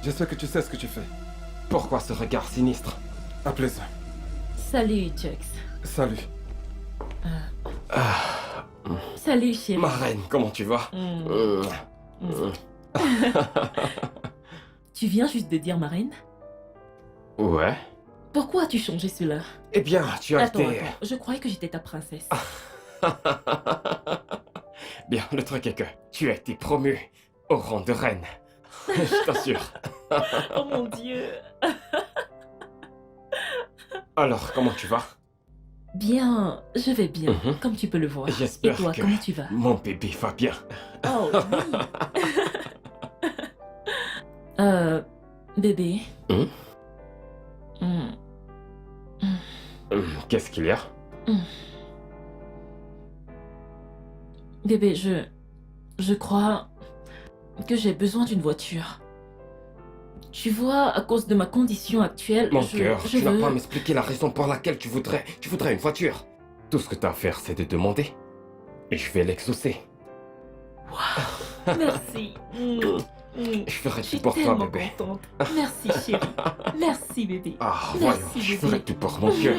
J'espère que tu sais ce que tu fais. Pourquoi ce regard sinistre? À plaisir. Salut, Tux. Salut. Salut, chérie. Ma reine, comment tu vas? Tu viens juste de dire ma reine? Ouais. Pourquoi as-tu changé cela? Eh bien, tu as Attends, été... je croyais que j'étais ta princesse. Bien, le truc est que tu as été promu au rang de reine. Je t'assure. Oh mon Dieu. Alors, comment tu vas? Bien, je vais bien, Mhm. comme tu peux le voir. Et J'espère toi, que comment tu vas? mon bébé va bien. Oh oui. Bébé. Hmm. Qu'est-ce qu'il y a? Bébé, je crois que j'ai besoin d'une voiture. Tu vois, à cause de ma condition actuelle, Mon je cœur, tu veux... n'as pas à m'expliquer la raison pour laquelle tu voudrais une voiture. Tout ce que tu as à faire, c'est de demander. Et je vais l'exaucer. Merci. Je ferai Je suis tout pour toi, tellement bébé. contente. Merci, chérie. Merci, bébé. Ah, Merci, voyons, je bébé. ferai tout pour mon cœur.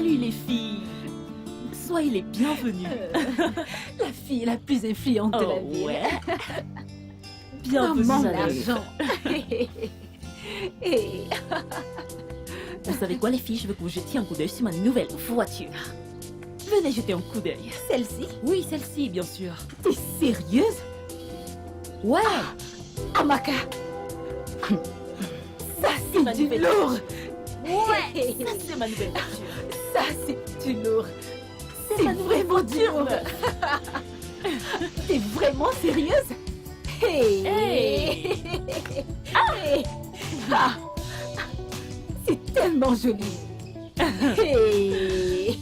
Salut les filles. Soyez les bienvenues. La fille la plus influente de la ville. ouais. Bienvenue Maman à la vie. l'argent. Et Vous savez quoi les filles, je veux que vous jetiez un coup d'œil sur ma nouvelle voiture. Venez jeter un coup d'œil. celle-ci, Oui, celle-ci, bien sûr. t'es sérieuse? Ouais. Amaka, ça c'est Ma du nouvelle lourd. Ouais. Ça, c'est ma nouvelle voiture. Ça c'est du lourd. C'est ma nouvelle vraiment du voiture. lourd. T'es vraiment sérieuse? Hey. Hey. Hey. Ah. C'est tellement joli. Hey.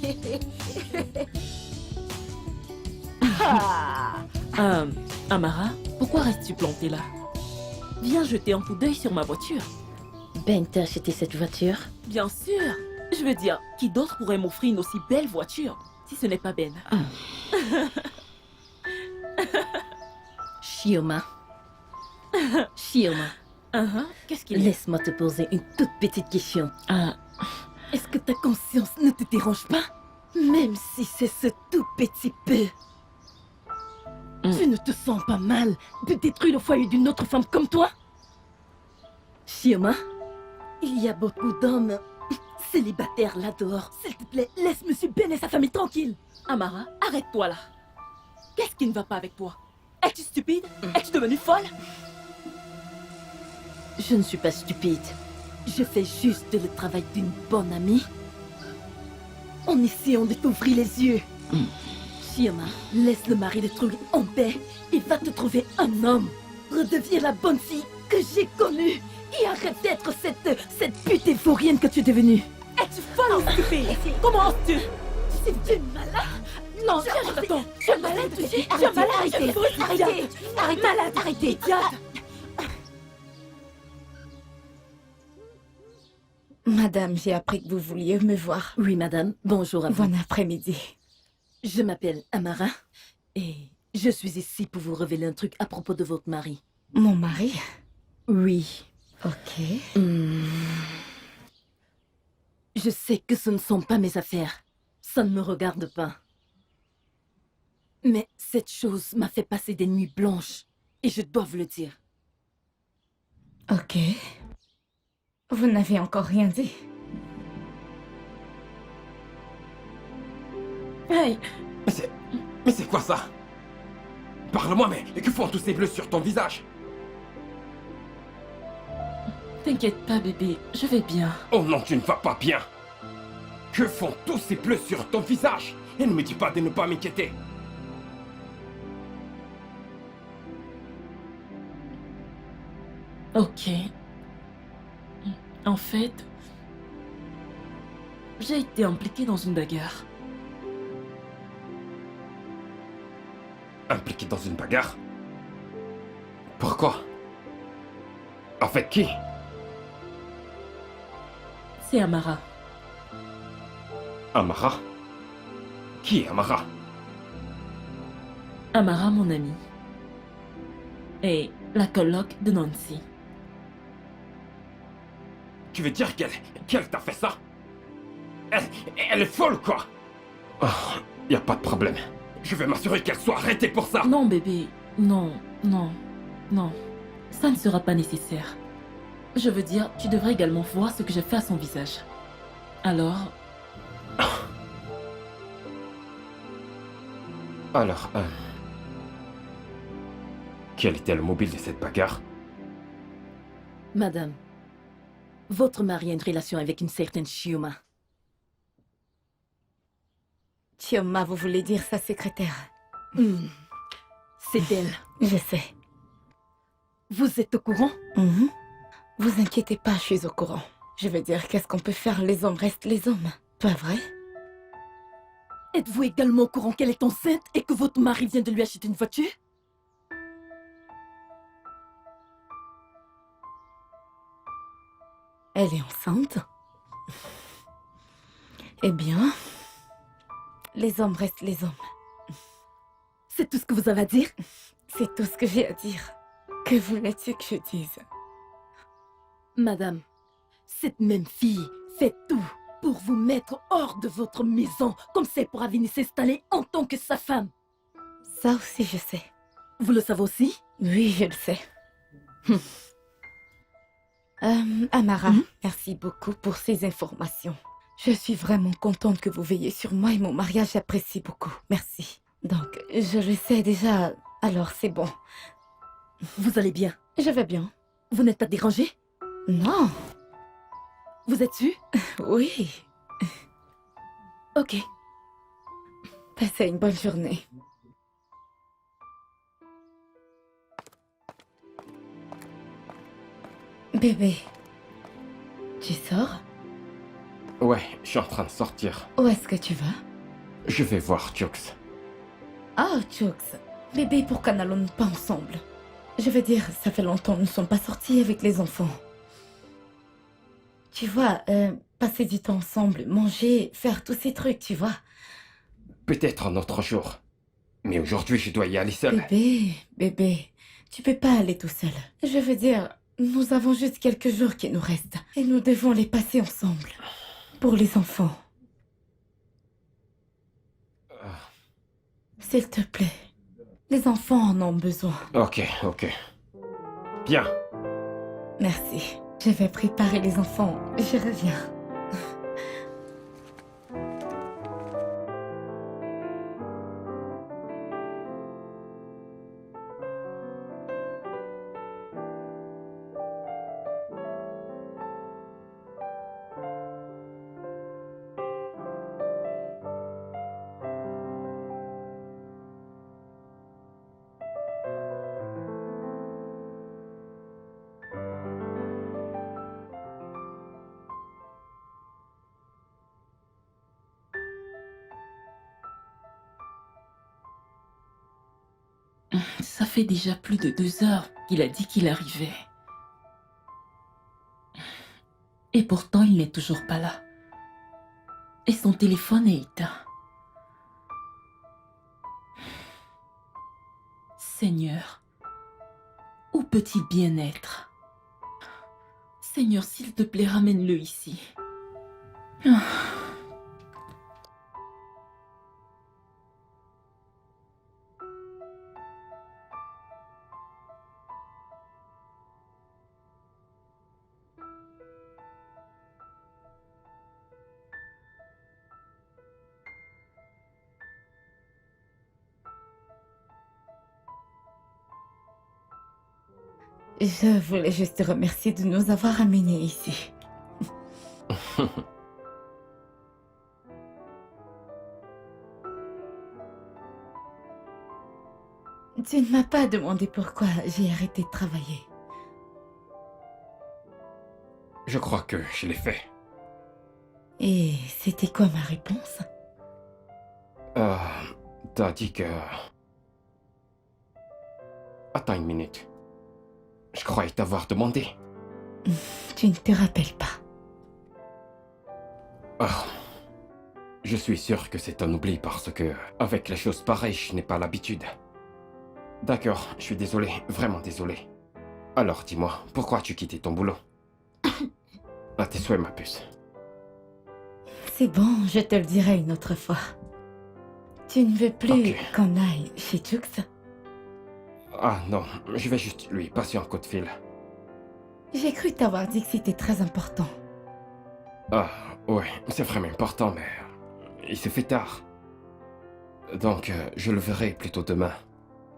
Ah. Amara, pourquoi restes-tu plantée là? Viens jeter un coup d'œil sur ma voiture. Ben, t'as acheté cette voiture? Bien sûr. Je veux dire, qui d'autre pourrait m'offrir une aussi belle voiture si ce n'est pas Ben? Chioma. Chioma, Qu'est-ce qu'il y a? laisse-moi te poser une toute petite question. Ah, Est-ce que ta conscience ne te dérange pas? Même si c'est ce tout petit peu. Tu ne te sens pas mal de détruire le foyer d'une autre femme comme toi? Chioma, il y a beaucoup d'hommes célibataires là-dehors. S'il te plaît, laisse Monsieur Ben et sa famille tranquille. Amara, arrête-toi là. Qu'est-ce qui ne va pas avec toi? Es-tu stupide? Es-tu devenue folle? Je ne suis pas stupide. Je fais juste le travail d'une bonne amie. En essayant de t'ouvrir les yeux. Chioma, laisse le mari de Truc en paix et va te trouver un homme. Redeviens la bonne fille que j'ai connue et arrête d'être cette pute euphorienne que tu es devenue. Es-tu folle ou stupide? Comment oses-tu? C'est une malade. Non, Attends, tu es malade, tu es malade. Arrêtez, malade, arrêtez, idiote. Madame, j'ai appris que vous vouliez me voir. Oui, madame, bonjour à vous. Bon après-midi. Je m'appelle Amara et je suis ici pour vous révéler un truc à propos de votre mari. Mon mari? Oui. Ok. Je sais que ce ne sont pas mes affaires. Ça ne me regarde pas. Mais cette chose m'a fait passer des nuits blanches et je dois vous le dire. Ok. Vous n'avez encore rien dit. Hey, Mais c'est quoi ça? Parle-moi, mais que font tous ces bleus sur ton visage? t'inquiète pas bébé, je vais bien. Oh non, tu ne vas pas bien. Que font tous ces bleus sur ton visage? Et ne me dis pas de ne pas m'inquiéter. Ok. En fait, j'ai été impliquée dans une bagarre. Impliqué dans une bagarre? Pourquoi? Avec qui? C'est Amara. Amara? Qui est Amara? Amara, mon amie. Et la coloc de Nancy. Tu veux dire qu'elle t'a fait ça? Elle est folle, quoi! Oh, y a pas de problème. Je vais m'assurer qu'elle soit arrêtée pour ça! Non, bébé. Non, non, non. Ça ne sera pas nécessaire. Je veux dire, tu devrais également voir ce que j'ai fait à son visage. Alors, Alors, quel était le mobile de cette bagarre? Madame, votre mari a une relation avec une certaine Chioma. Chioma, vous voulez dire sa secrétaire? C'est elle. Je sais. Vous êtes au courant? Vous inquiétez pas, je suis au courant. Je veux dire, qu'est-ce qu'on peut faire? Les hommes restent les hommes. Pas vrai? Êtes-vous également au courant qu'elle est enceinte et que votre mari vient de lui acheter une voiture? Elle est enceinte? Eh bien, les hommes restent les hommes. C'est tout ce que vous avez à dire? C'est tout ce que j'ai à dire. Que voulais-tu que je dise? Madame, cette même fille fait tout pour vous mettre hors de votre maison, comme c'est pour venir s'installer en tant que sa femme. Ça aussi, je sais. Vous le savez aussi? Oui, je le sais. Amara, merci beaucoup pour ces informations. Je suis vraiment contente que vous veillez sur moi et mon mariage, j'apprécie beaucoup. Merci. Donc, je le sais déjà, alors c'est bon. Vous allez bien? Je vais bien. Vous n'êtes pas dérangé? Non. Vous êtes sûr? Oui. Ok. Passez une bonne journée. Bébé, tu sors? Ouais, je suis en train de sortir. Où est-ce que tu vas? Je vais voir Jux. Ah, Chooks. Bébé, pourquoi n'allons-nous pas ensemble? Je veux dire, ça fait longtemps que nous ne sommes pas sortis avec les enfants. Tu vois, passer du temps ensemble, manger, faire tous ces trucs, tu vois. Peut-être un autre jour. Mais aujourd'hui, je dois y aller seul. Bébé, tu peux pas aller tout seul. Je veux dire, nous avons juste quelques jours qui nous restent. Et nous devons les passer ensemble. Pour les enfants. S'il te plaît. Les enfants en ont besoin. Ok. Bien. Merci. Je vais préparer les enfants. Je reviens. Ça fait déjà plus de 2 heures qu'il a dit qu'il arrivait. Et pourtant, il n'est toujours pas là. Et son téléphone est éteint. Seigneur, où peut-il bien être? Seigneur, s'il te plaît, ramène-le ici. Je voulais juste te remercier de nous avoir amenés ici. Tu ne m'as pas demandé pourquoi j'ai arrêté de travailler. Je crois que je l'ai fait. Et c'était quoi ma réponse? T'as dit que... Attends une minute. Je croyais t'avoir demandé. Tu ne te rappelles pas. Je suis sûr que c'est un oubli parce que, avec les choses pareilles, je n'ai pas l'habitude. D'accord, je suis désolé, vraiment désolé. Alors dis-moi, pourquoi as-tu quitté ton boulot? À tes souhaits, ma puce. C'est bon, je te le dirai une autre fois. Tu ne veux plus qu'on aille chez Jux? Ah non, je vais juste lui passer un coup de fil. J'ai cru t'avoir dit que c'était très important. Ah, ouais, c'est vraiment important, mais... il se fait tard. Donc, je le verrai plutôt demain.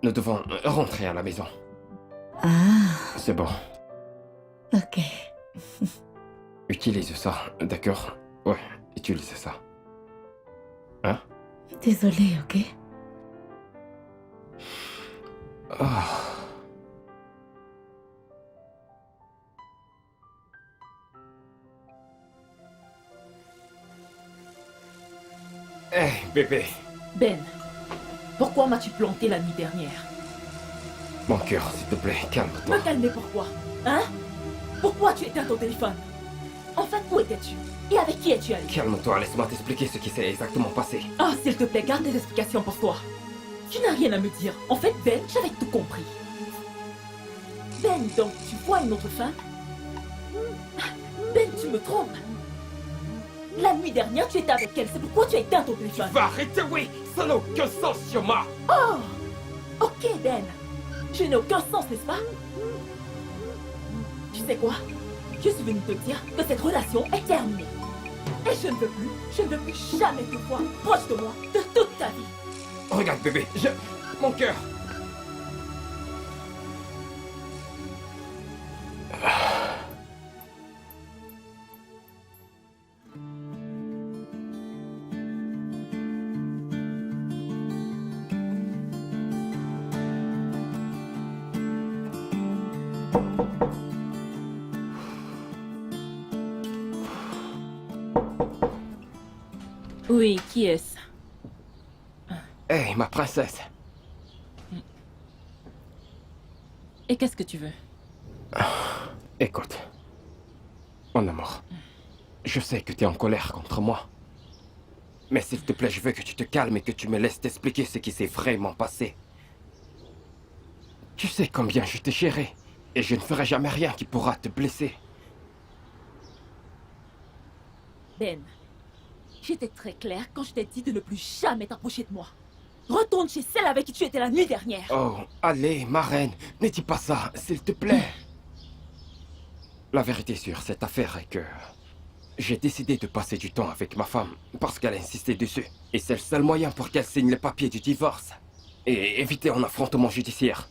Nous devons rentrer à la maison. Ah. C'est bon. Ok. Utilise ça, d'accord? Ouais, utilise ça. Hein? Désolée, ok? Ah. Hé, bébé. Ben, pourquoi m'as-tu planté la nuit dernière? Mon cœur, s'il te plaît, calme-toi. Me calmer pourquoi? Hein? Pourquoi tu éteins ton téléphone? En fait, où étais-tu? Et avec qui es-tu allé? Calme-toi, laisse-moi t'expliquer ce qui s'est exactement passé. Ah, s'il te plaît, garde tes explications pour toi. Tu n'as rien à me dire. En fait, Ben, j'avais tout compris. Ben, donc, tu vois une autre femme? Ben, tu me trompes. La nuit dernière, tu étais avec elle. C'est pourquoi tu as éteint ton téléphone. Va arrêter, oui. Ça n'a aucun sens, Sioma. Oh! Ok, Ben. Je n'ai aucun sens, n'est-ce pas? Tu sais quoi? Je suis venue te dire que cette relation est terminée. Et je ne veux plus jamais te voir proche de moi de toute ta vie. Regarde, bébé, mon cœur. Oui, qui est-ce? Hé, ma princesse. Et qu'est-ce que tu veux? Écoute, mon amour, je sais que tu es en colère contre moi. Mais s'il te plaît, je veux que tu te calmes et que tu me laisses t'expliquer ce qui s'est vraiment passé. Tu sais combien je t'ai chéri, et je ne ferai jamais rien qui pourra te blesser. Ben, j'étais très claire quand je t'ai dit de ne plus jamais t'approcher de moi. Retourne chez celle avec qui tu étais la nuit dernière. Oh, allez, ma reine, ne dis pas ça, s'il te plaît. La vérité sur cette affaire est que j'ai décidé de passer du temps avec ma femme parce qu'elle a insisté dessus. Et c'est le seul moyen pour qu'elle signe les papiers du divorce et éviter un affrontement judiciaire.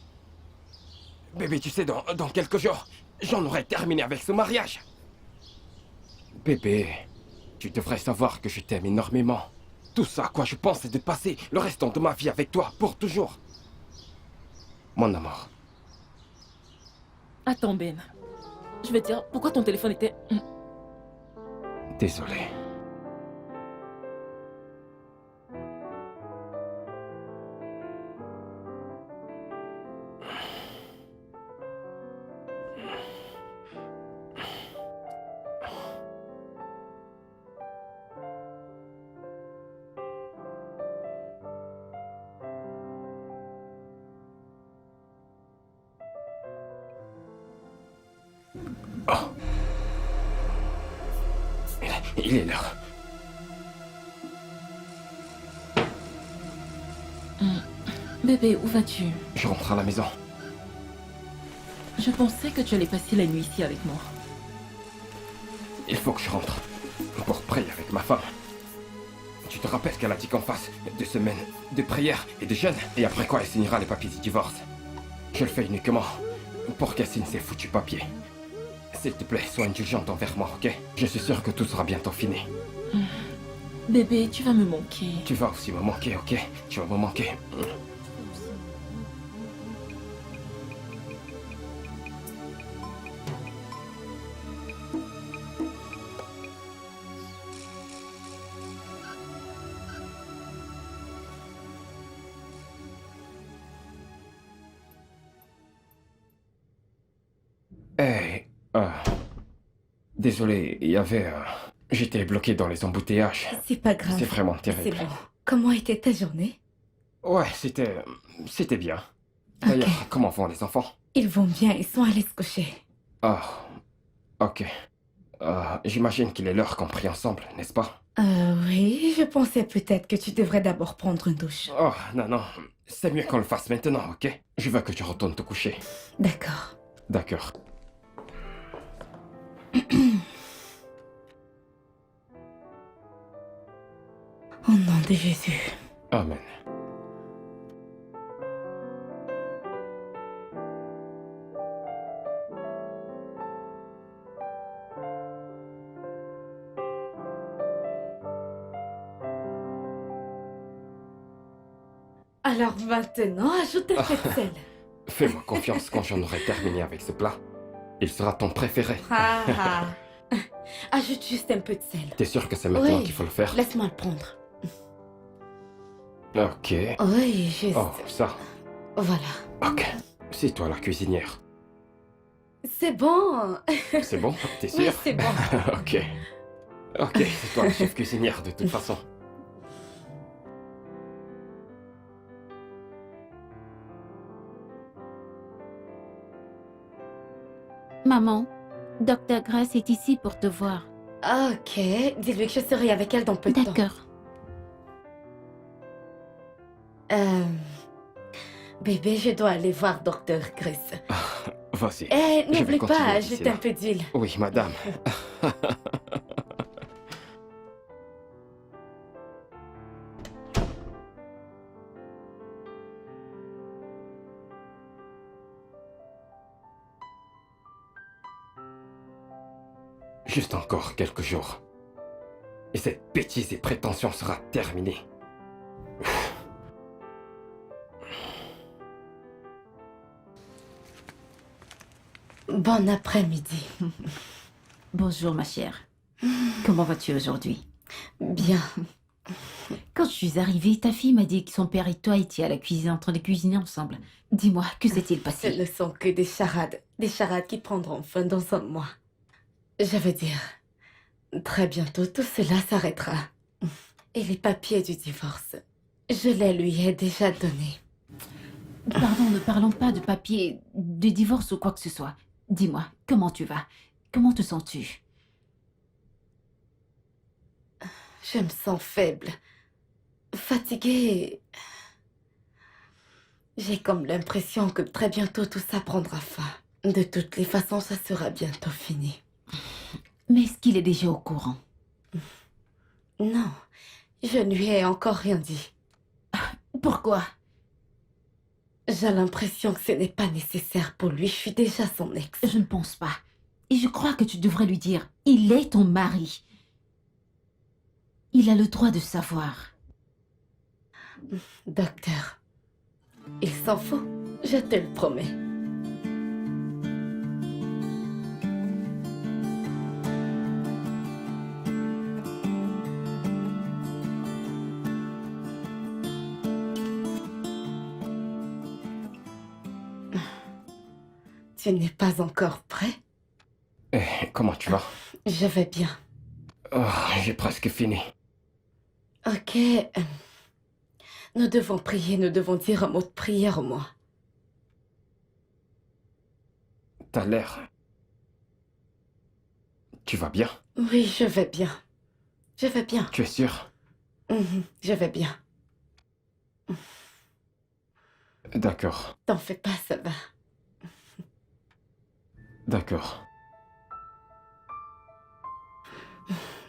Bébé, tu sais, dans quelques jours, j'en aurai terminé avec ce mariage. Bébé, tu devrais savoir que je t'aime énormément. Tout ça à quoi je pense, c'est de passer le restant de ma vie avec toi, pour toujours. Mon amour. Attends, Ben. Je veux dire, pourquoi ton téléphone était... Désolé. Oh. Il est l'heure. Bébé, où vas-tu? Je rentre à la maison. Je pensais que tu allais passer la nuit ici avec moi. Il faut que je rentre pour prier avec ma femme. Tu te rappelles qu'elle a dit qu'on fasse 2 semaines de prière et de jeûne, et après quoi elle signera les papiers du divorce. Je le fais uniquement pour qu'elle signe ces foutus papiers. S'il te plaît, sois indulgente envers moi, ok? Je suis sûr que tout sera bientôt fini. Bébé, tu vas me manquer. Tu vas aussi me manquer, ok? Tu vas me manquer. Hey, désolé, il y avait... J'étais bloqué dans les embouteillages. C'est pas grave. C'est vraiment C'est terrible. bon. Comment était ta journée? Ouais, c'était bien. D'ailleurs, Ok. comment vont les enfants? Ils vont bien, ils sont allés se coucher. Ah, ok. J'imagine qu'il est l'heure qu'on prie ensemble, n'est-ce pas? Oui, je pensais peut-être que tu devrais d'abord prendre une douche. Oh, non, non. C'est mieux qu'on le fasse maintenant, ok? Je veux que tu retournes te coucher. D'accord. D'accord. Au nom de Jésus. Amen. Alors maintenant, ajoute un peu de sel. Fais-moi confiance quand j'en aurai terminé avec ce plat. Il sera ton préféré. Ah, ah. Ajoute juste un peu de sel. T'es sûr que c'est maintenant Oui. qu'il faut le faire? Laisse-moi le prendre. Ok. Oui, juste. Oh, ça. Voilà. Ok. C'est toi la cuisinière. C'est bon. C'est bon? T'es Oui, sûr? c'est bon. Ok. Ok, c'est toi la chef cuisinière de toute façon. Maman, Dr. Grace est ici pour te voir. Ok, dis-lui que je serai avec elle dans peu de temps. D'accord. Bébé, je dois aller voir Docteur Chris. Vas-y. Eh, Je vais n'oublie continuer pas, d'ici ajouter là. un peu d'huile. Oui, madame. Juste encore quelques jours. Et cette bêtise et prétention sera terminée. Bon après-midi. Bonjour, ma chère. Comment vas-tu aujourd'hui? Bien. Quand je suis arrivée, ta fille m'a dit que son père et toi étiez à la cuisine en train de cuisiner ensemble. Dis-moi, que s'est-il Ce passé? ne sont que des charades. Des charades qui prendront fin dans un mois. Je veux dire, très bientôt tout cela s'arrêtera. Et les papiers du divorce, je les lui ai déjà donnés. Pardon, ne parlons pas de papier, de divorce ou quoi que ce soit. Dis-moi, comment tu vas? Comment te sens-tu? Je me sens faible, fatiguée. J'ai comme l'impression que très bientôt tout ça prendra fin. De toutes les façons, ça sera bientôt fini. Mais est-ce qu'il est déjà au courant? Non, je ne lui ai encore rien dit. Pourquoi? J'ai l'impression que ce n'est pas nécessaire pour lui. Je suis déjà son ex. Je ne pense pas. Et je crois que tu devrais lui dire, il est ton mari. Il a le droit de savoir. Docteur, il s'en fout, je te le promets. Tu n'es pas encore prêt? Eh, comment tu vas? Je vais bien. Oh, j'ai presque fini. Ok. Nous devons prier, nous devons dire un mot de prière au moins. T'as l'air... Tu vas bien? Oui, je vais bien. Je vais bien. Tu es sûr? Je vais bien. D'accord, T'en fais pas, ça va. d'accord.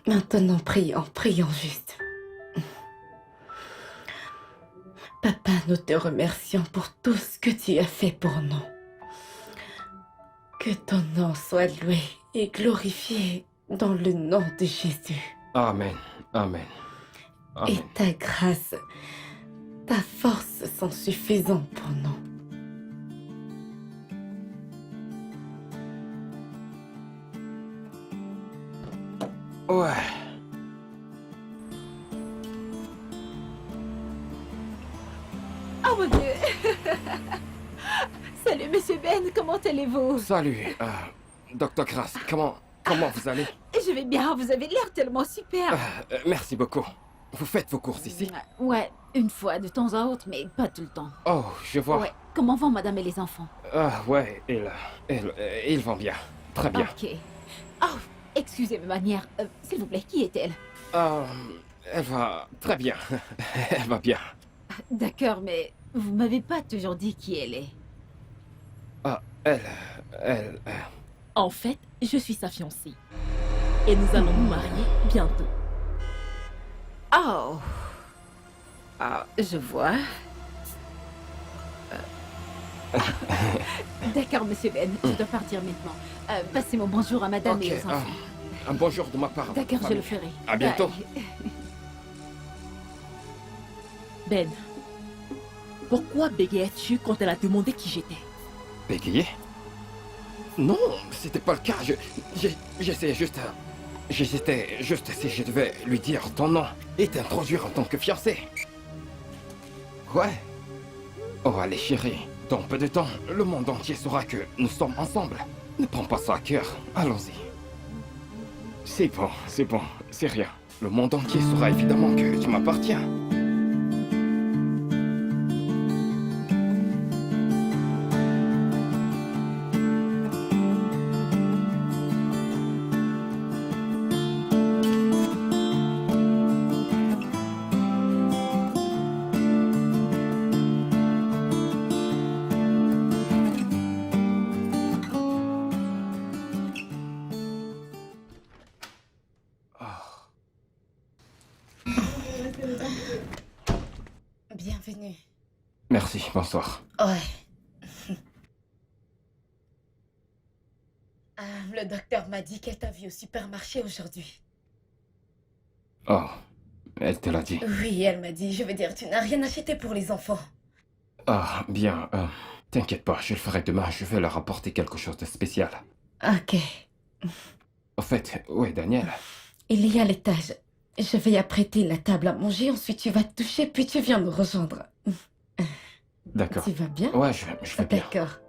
Maintenant, prions, prions juste. Papa, nous te remercions pour tout ce que tu as fait pour nous. Que ton nom soit loué et glorifié dans le nom de Jésus. Amen, amen, Et amen. ta grâce, ta force sont suffisantes pour nous. Ouais. Oh mon Dieu. Salut, monsieur Ben, comment allez-vous? Salut, Dr. Grass, comment vous allez? Je vais bien, vous avez l'air tellement super. Merci beaucoup. Vous faites vos courses ici? Ouais, une fois de temps à autre, mais pas tout le temps. Oh, je vois. Ouais. Comment vont madame et les enfants? Ah, ouais, ils vont bien. Très bien. Ok. Oh, excusez mes manières. S'il vous plaît, qui est-elle? Elle va très bien. Elle va bien. D'accord, mais vous m'avez pas toujours dit qui elle est. Ah, elle... En fait, je suis sa fiancée. Et nous allons nous marier bientôt. Oh. Ah, je vois. D'accord, monsieur Ben, je dois partir maintenant. Passez mon bonjour à madame Ok, et aux enfants. un bonjour de ma part. à votre D'accord, je famille. le ferai. À bientôt. Bye. Ben, pourquoi bégayais-tu quand elle a demandé qui j'étais? Bégayé? Non, c'était pas le cas. J'essayais juste... J'hésitais juste si je devais lui dire ton nom et t'introduire en tant que fiancé. Ouais. Oh, allez, chérie. Dans peu de temps, le monde entier saura que nous sommes ensemble. Ne prends pas ça à cœur. Allons-y. C'est bon, c'est rien. Le monde entier saura évidemment que tu m'appartiens. Bienvenue. Merci, bonsoir. Ouais. Le docteur m'a dit qu'elle t'a vu au supermarché aujourd'hui. Oh, elle te l'a dit. Oui, elle m'a dit, je veux dire, tu n'as rien acheté pour les enfants. Ah, bien, t'inquiète pas, je le ferai demain, je vais leur apporter quelque chose de spécial. Ok. Au fait, où est Daniel? Il y a à l'étage. Je vais y apprêter la table à manger, ensuite tu vas te toucher, puis tu viens me rejoindre. D'accord. Tu vas bien? Ouais, je vais bien. D'accord.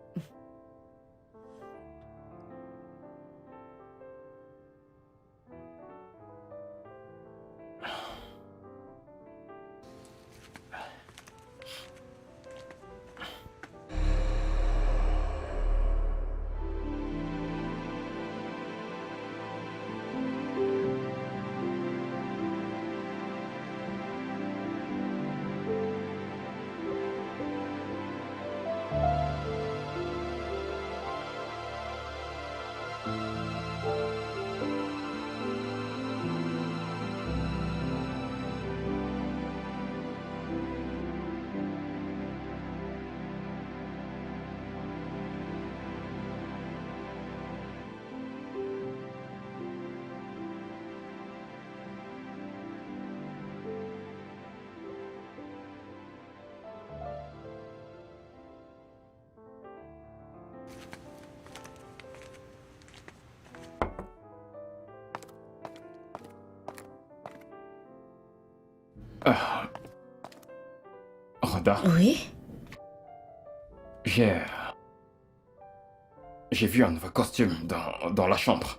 Rhoda, Oui? j'ai vu un nouveau costume dans la chambre.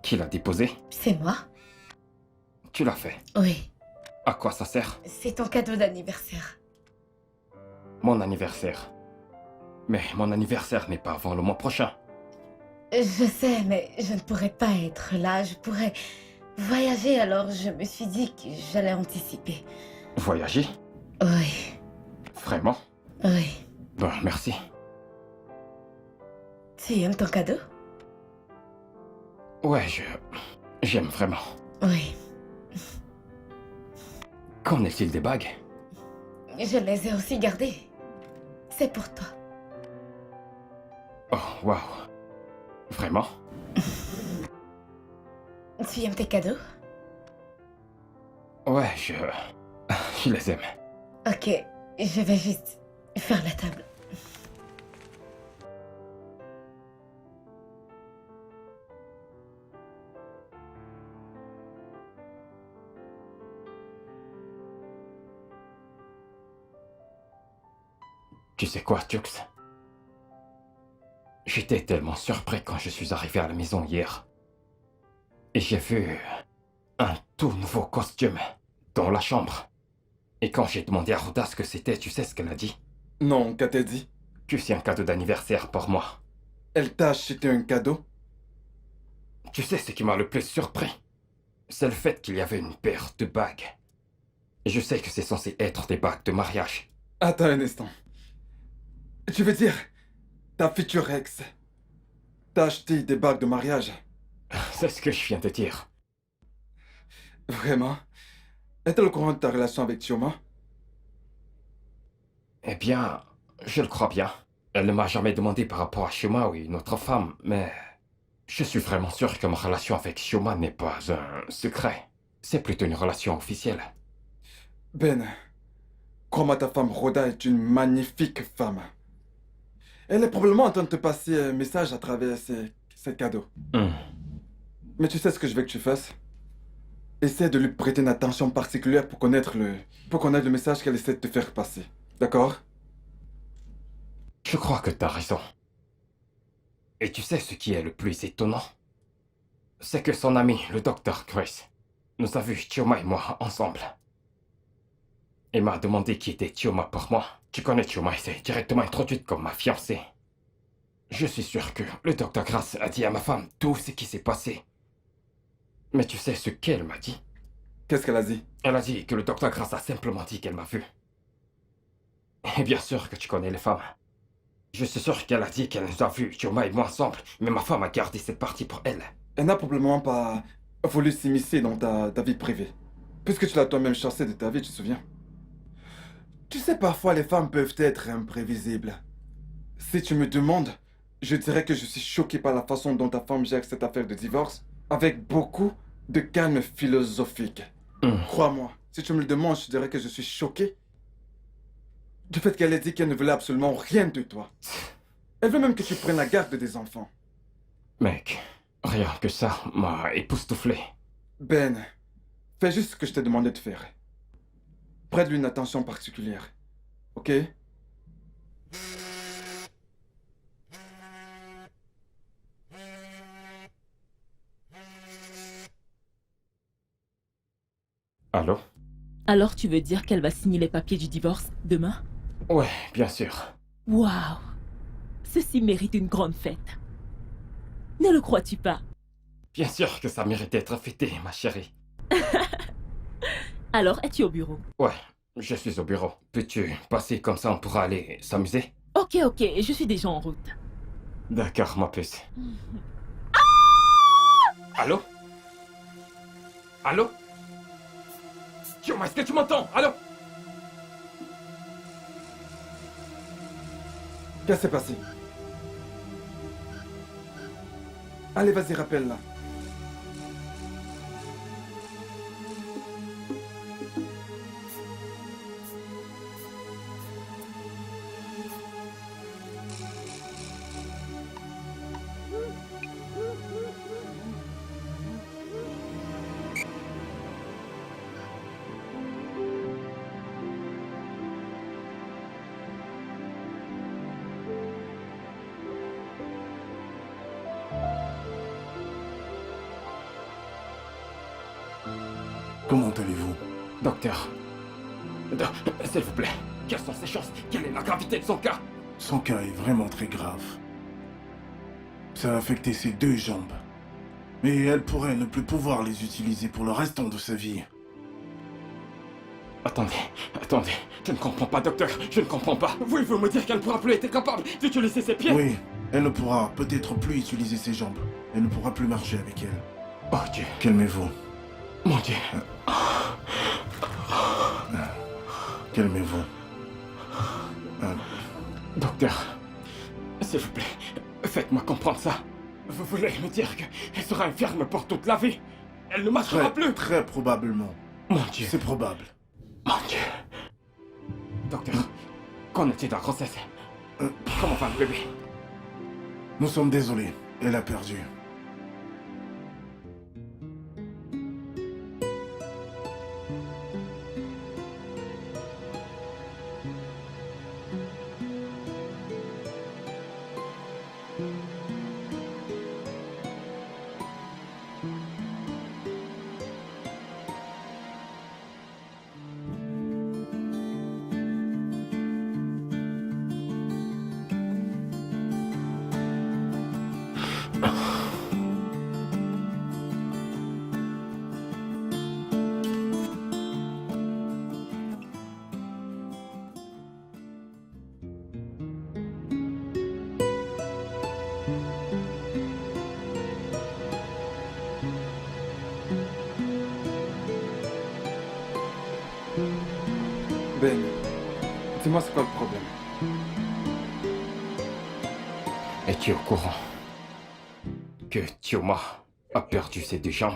Qui l'a déposé? C'est moi? Tu l'as fait. Oui. À quoi ça sert? C'est ton cadeau d'anniversaire. Mon anniversaire. Mais mon anniversaire n'est pas avant le mois prochain. Je sais, mais je ne pourrais pas être là. Je pourrais voyager, alors je me suis dit que j'allais anticiper. Voyager? Oui, Vraiment? oui. Bon, merci. Tu aimes ton cadeau? Ouais, j'aime vraiment. Oui. Qu'en est-il des bagues? Je les ai aussi gardées. C'est pour toi. Oh, waouh. Vraiment? Tu aimes tes cadeaux? Ouais, je les aime. Ok, je vais juste faire la table. Tu sais quoi, Tux? J'étais tellement surpris quand je suis arrivé à la maison hier. Et j'ai vu un tout nouveau costume dans la chambre. Et quand j'ai demandé à Rhoda ce que c'était, tu sais ce qu'elle a dit? Non, qu'a-t-elle dit? Que c'est un cadeau d'anniversaire pour moi. Elle t'a acheté un cadeau? Tu sais ce qui m'a le plus surpris? C'est le fait qu'il y avait une paire de bagues. Et je sais que c'est censé être des bagues de mariage. Attends un instant. Tu veux dire, ta future ex t'a acheté des bagues de mariage? C'est ce que je viens de dire. Vraiment? Est-elle au courant de ta relation avec Chioma? Eh bien, je le crois bien. Elle ne m'a jamais demandé par rapport à Shioma ou une autre femme, mais je suis vraiment sûr que ma relation avec Shioma n'est pas un secret. C'est plutôt une relation officielle. Ben, crois-moi, ta femme Rhoda est une magnifique femme. Elle est probablement en train de te passer un message à travers ces cadeaux. Mais tu sais ce que je veux que tu fasses? Essaie de lui prêter une attention particulière pour connaître le message qu'elle essaie de te faire passer. D'accord? Je crois que t'as raison. Et tu sais ce qui est le plus étonnant? C'est que son ami, le docteur Chris, nous a vu Chioma et moi ensemble. Il m'a demandé qui était Chioma pour moi. Tu connais Chioma, il s'est directement introduite comme ma fiancée. Je suis sûr que le docteur Grass a dit à ma femme tout ce qui s'est passé. Mais tu sais ce qu'elle m'a dit? Qu'est-ce qu'elle a dit? Elle a dit que le docteur Grass a simplement dit qu'elle m'a vu. Et bien sûr que tu connais les femmes. Je suis sûr qu'elle a dit qu'elle nous a vus, Chioma et moi ensemble, mais ma femme a gardé cette partie pour elle. Elle n'a probablement pas voulu s'immiscer dans ta vie privée. Puisque tu l'as toi-même chassé de ta vie, tu te souviens? Tu sais, parfois les femmes peuvent être imprévisibles. Si tu me demandes, je dirais que je suis choqué par la façon dont ta femme gère cette affaire de divorce, avec beaucoup de calme philosophique. Crois-moi, si tu me le demandes, je dirais que je suis choqué du fait qu'elle ait dit qu'elle ne voulait absolument rien de toi. Elle veut même que tu prennes la garde des enfants. Mec, rien que ça m'a époustouflé. Ben, fais juste ce que je t'ai demandé de faire. Prête-lui une attention particulière. Ok? Allô? Alors tu veux dire qu'elle va signer les papiers du divorce demain? Ouais, bien sûr. Waouh! Ceci mérite une grande fête. Ne le crois-tu pas? Bien sûr que ça mérite d'être fêté, ma chérie. Alors, es-tu au bureau? Ouais, je suis au bureau. Peux-tu passer comme ça, on pourra aller s'amuser? Ok, je suis déjà en route. D'accord, ma puce. Allô? Allô? Tioma, est-ce que tu m'entends? Allô? Qu'est-ce qui s'est passé? Allez, vas-y, rappelle-la. Comment allez-vous? Docteur. S'il vous plaît, quelles sont ses chances? Quelle est la gravité de son cas? Son cas est vraiment très grave. Ça a affecté ses 2 jambes. Mais elle pourrait ne plus pouvoir les utiliser pour le restant de sa vie. Attendez, je ne comprends pas, docteur, je ne comprends pas. Voulez-vous me dire qu'elle ne pourra plus être capable d'utiliser ses pieds? Oui, elle ne pourra peut-être plus utiliser ses jambes. Elle ne pourra plus marcher avec elle. Oh Dieu. Calmez-vous. Mon Dieu. Calmez-vous. Docteur, s'il vous plaît, faites-moi comprendre ça. Vous voulez me dire qu'elle sera infirme pour toute la vie? Elle ne marchera plus? Très probablement. Mon Dieu. C'est probable. Mon Dieu. Docteur, qu'en est-il de la grossesse? Comment va le bébé? Nous sommes désolés. Elle a perdu. Ben, dis-moi c'est quoi le problème? Es-tu au courant que Tioma a perdu ses 2 jambes?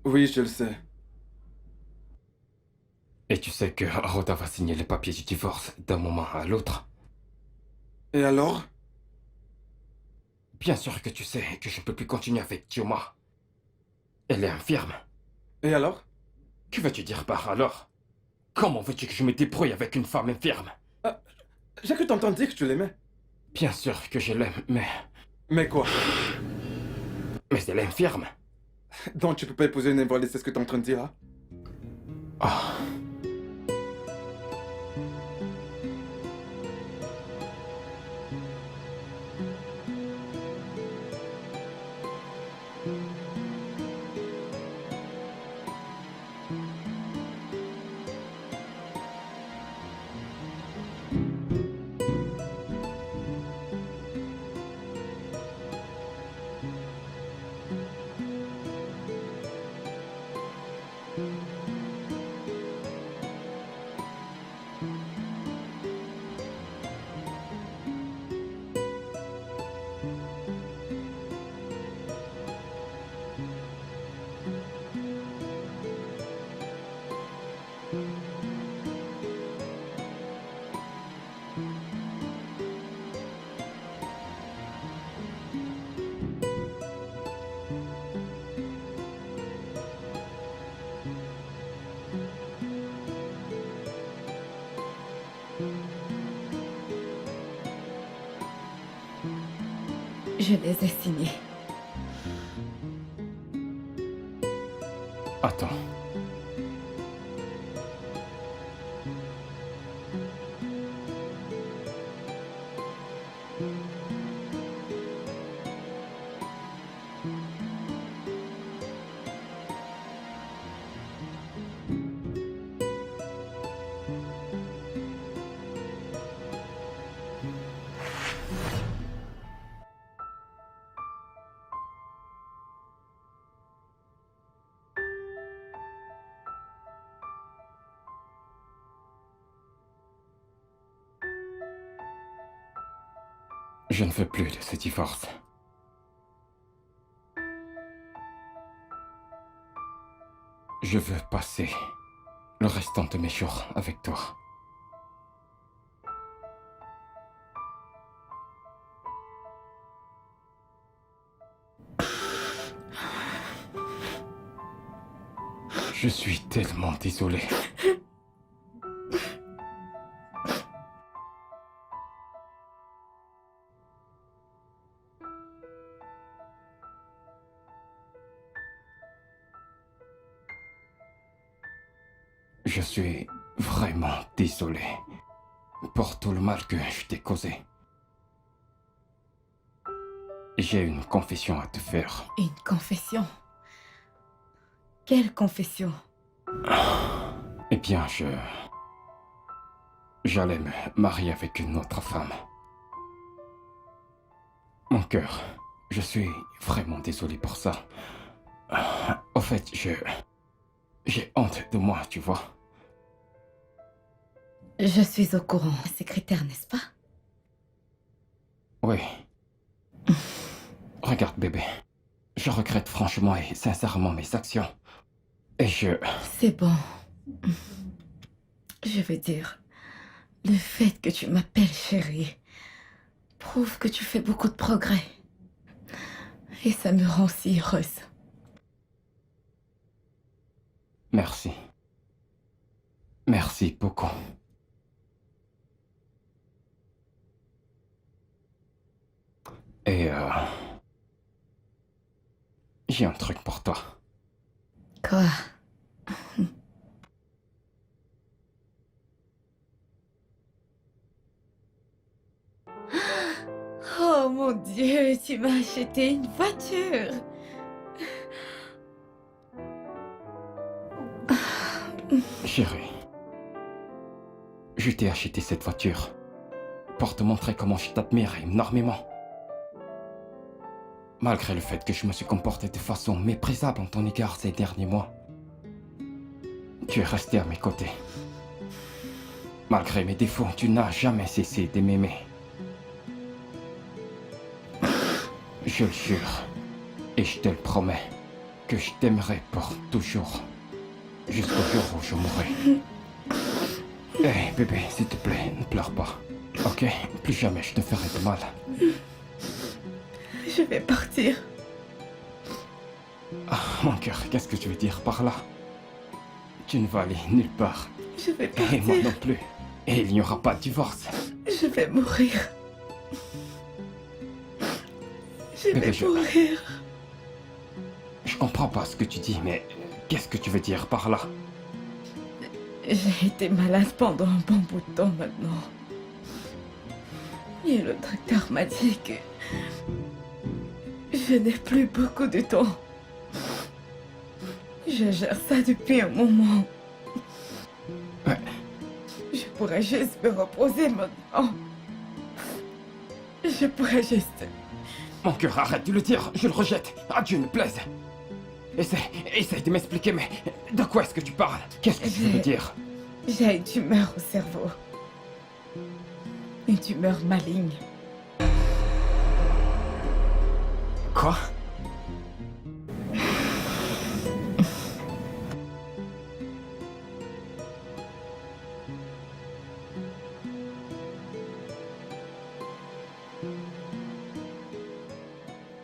Oui, je le sais. Et tu sais que Rhoda va signer les papiers du divorce d'un moment à l'autre? Et alors? Bien sûr que tu sais que je ne peux plus continuer avec Tioma. Elle est infirme. Et alors? Que veux-tu dire par alors? Comment veux-tu que je me débrouille avec une femme infirme? J'ai cru t'entendre dire que tu l'aimais. Bien sûr que je l'aime, mais... Mais quoi? Mais elle est infirme. Donc tu peux pas épouser une invalide, c'est ce que t'es en train de dire là? Ah. Je les ai signés. Attends. Je ne veux plus de ce divorce. Je veux passer le restant de mes jours avec toi. Je suis tellement désolé. Je suis vraiment désolé pour tout le mal que je t'ai causé. J'ai une confession à te faire. Une confession? Quelle confession? Eh bien, j'allais me marier avec une autre femme. Mon cœur, je suis vraiment désolé pour ça. Au fait, j'ai honte de moi, tu vois. Je suis au courant. Secrétaire, n'est-ce pas? Oui. Regarde, bébé. Je regrette franchement et sincèrement mes actions. Et C'est bon. Je veux dire, le fait que tu m'appelles chérie prouve que tu fais beaucoup de progrès. Et ça me rend si heureuse. Merci. Merci beaucoup. Et j'ai un truc pour toi. Quoi? Oh mon Dieu, tu m'as acheté une voiture. Chérie, je t'ai acheté cette voiture pour te montrer comment je t'admire énormément. Malgré le fait que je me suis comporté de façon méprisable en ton égard ces derniers mois, tu es resté à mes côtés. Malgré mes défauts, tu n'as jamais cessé de m'aimer. Je le jure, et je te le promets, que je t'aimerai pour toujours, jusqu'au jour où je mourrai. Hé, bébé, s'il te plaît, ne pleure pas, ok? Plus jamais je te ferai de mal. Je vais partir. Ah, mon cœur, qu'est-ce que tu veux dire par là? Tu ne vas aller nulle part. Je vais partir. Et moi non plus. Et il n'y aura pas de divorce. Je vais mourir. Je Bébé, vais mourir. Je comprends pas ce que tu dis, mais qu'est-ce que tu veux dire par là? J'ai été malade pendant un bon bout de temps maintenant. Et le docteur m'a dit que je n'ai plus beaucoup de temps. Je gère ça depuis un moment. Ouais. Je pourrais juste me reposer maintenant. Je pourrais juste... Mon cœur, arrête de le dire, je le rejette. À Dieu ne plaise. Essaye de m'expliquer, mais de quoi est-ce que tu parles? Qu'est-ce que tu veux me dire? J'ai une tumeur au cerveau. Une tumeur maligne. Quoi?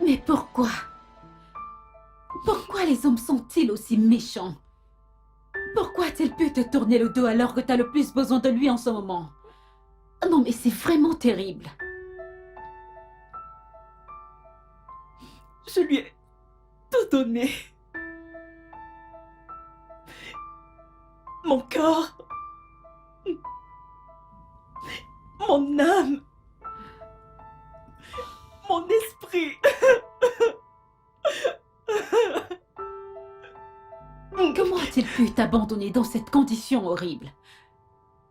Mais pourquoi? Pourquoi les hommes sont-ils aussi méchants? Pourquoi a-t-il pu te tourner le dos alors que t'as le plus besoin de lui en ce moment? Non mais c'est vraiment terrible. Je lui ai tout donné. Mon corps. Mon âme. Mon esprit. Comment a-t-il pu t'abandonner dans cette condition horrible?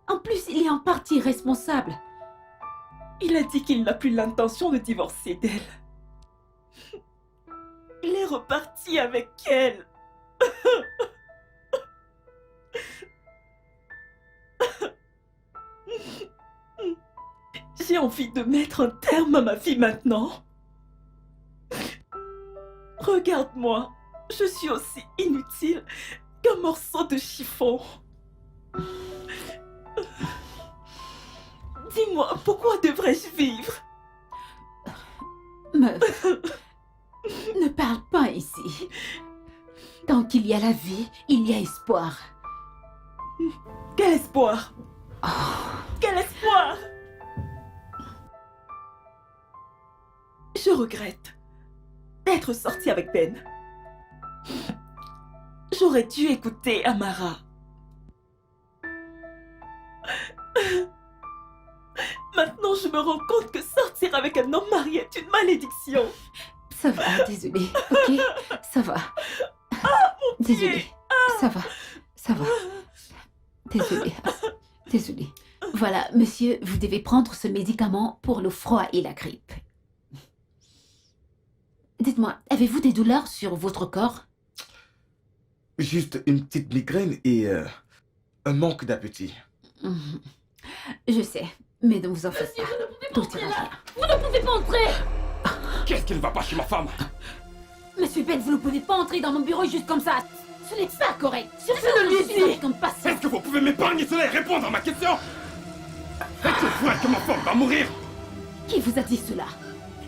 En plus, il est en partie responsable. Il a dit qu'il n'a plus l'intention de divorcer d'elle. Il est reparti avec elle. J'ai envie de mettre un terme à ma vie maintenant. Regarde-moi, je suis aussi inutile qu'un morceau de chiffon. Dis-moi, pourquoi devrais-je vivre? Meuf, ne parle pas ici. Tant qu'il y a la vie, il y a espoir. Quel espoir? Quel espoir? Je regrette d'être sortie avec Ben. J'aurais dû écouter Amara. Maintenant, je me rends compte que sortir avec un homme marié est une malédiction. Ça va, désolée, ok? Ça va. Désolée, ça va, ça va. Désolée, désolée. Voilà, monsieur, vous devez prendre ce médicament pour le froid et la grippe. Dites-moi, avez-vous des douleurs sur votre corps? Juste une petite migraine et un manque d'appétit. Je sais, mais ne vous en faites pas. Tout ira bien. Vous ne pouvez pas entrer! Qu'est-ce qui ne va pas chez ma femme? Monsieur Ben, vous ne pouvez pas entrer dans mon bureau juste comme ça. Ce n'est pas correct. Surtout Je le quand je suis dis. avec un patient. Est-ce que vous pouvez m'épargner cela et répondre à ma question? Êtes-vous vrai que ma femme va mourir? Qui vous a dit cela?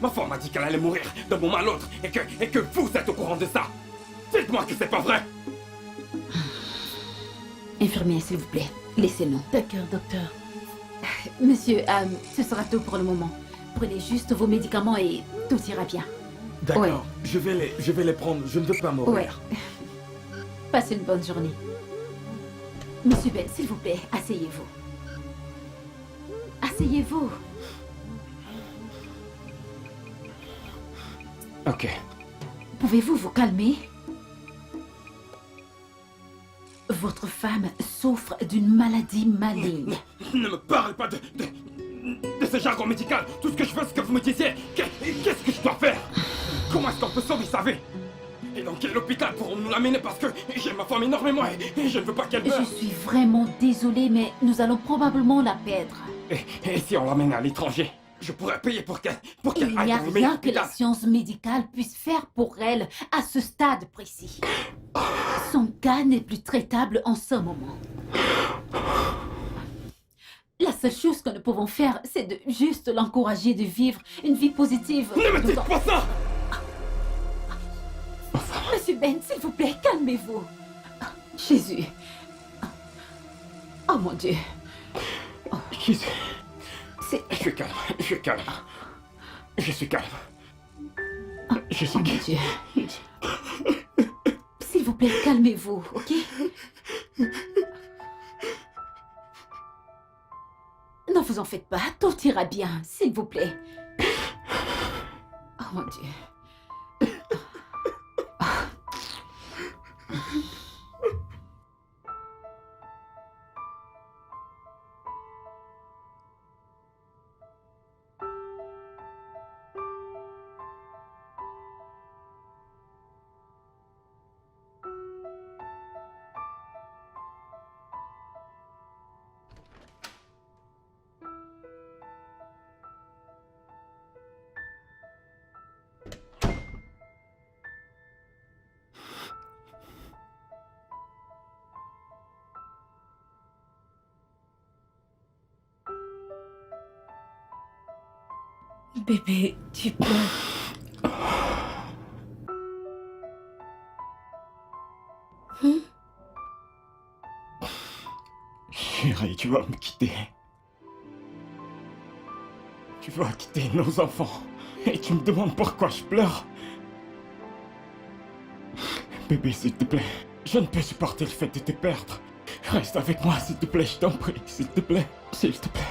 Ma femme m'a dit qu'elle allait mourir d'un moment à l'autre et que vous êtes au courant de ça. Dites-moi que c'est pas vrai. Infirmière, s'il vous plaît, laissez-nous. D'accord, docteur. Monsieur, ce sera tout pour le moment. Prenez juste vos médicaments et tout ira bien. D'accord, Ouais. je vais les prendre. Je ne veux pas mourir. Ouais. Passez une bonne journée. Monsieur Ben, s'il vous plaît, asseyez-vous. Asseyez-vous. Ok. Pouvez-vous vous calmer? Votre femme souffre d'une maladie maligne. Ne me parlez pas de ce jargon médical. Tout ce que je veux, c'est que vous me disiez qu'est-ce que je dois faire. Comment est-ce qu'on peut sauver sa vie? Et dans quel hôpital pourrons-nous l'amener? Parce que j'aime ma femme énormément et je ne veux pas qu'elle meure. Je suis vraiment désolée, mais nous allons probablement la perdre. Et si on l'amène à l'étranger? Je pourrais payer pour qu'elle Il n'y aille a dans le meilleur rien que la hôpital. science médicale puisse faire pour elle à ce stade précis. Son cas n'est plus traitable en ce moment. La seule chose que nous pouvons faire, c'est de juste l'encourager de vivre une vie positive. Ne me dites D'autant- pas ça! Monsieur Ben, s'il vous plaît, calmez-vous. Jésus. Oh mon Dieu. Jésus. C'est... Je suis calme, je suis calme. Je suis calme. Je suis Oh mon calme. Dieu. S'il vous plaît, calmez-vous, ok? Ne vous en faites pas, tout ira bien, s'il vous plaît. Oh mon Dieu. Bébé, tu pleures. Chérie, tu vas me quitter. Tu vas quitter nos enfants. Et tu me demandes pourquoi je pleure. Bébé, s'il te plaît. Je ne peux supporter le fait de te perdre. Reste avec moi, s'il te plaît, je t'en prie. S'il te plaît, s'il te plaît.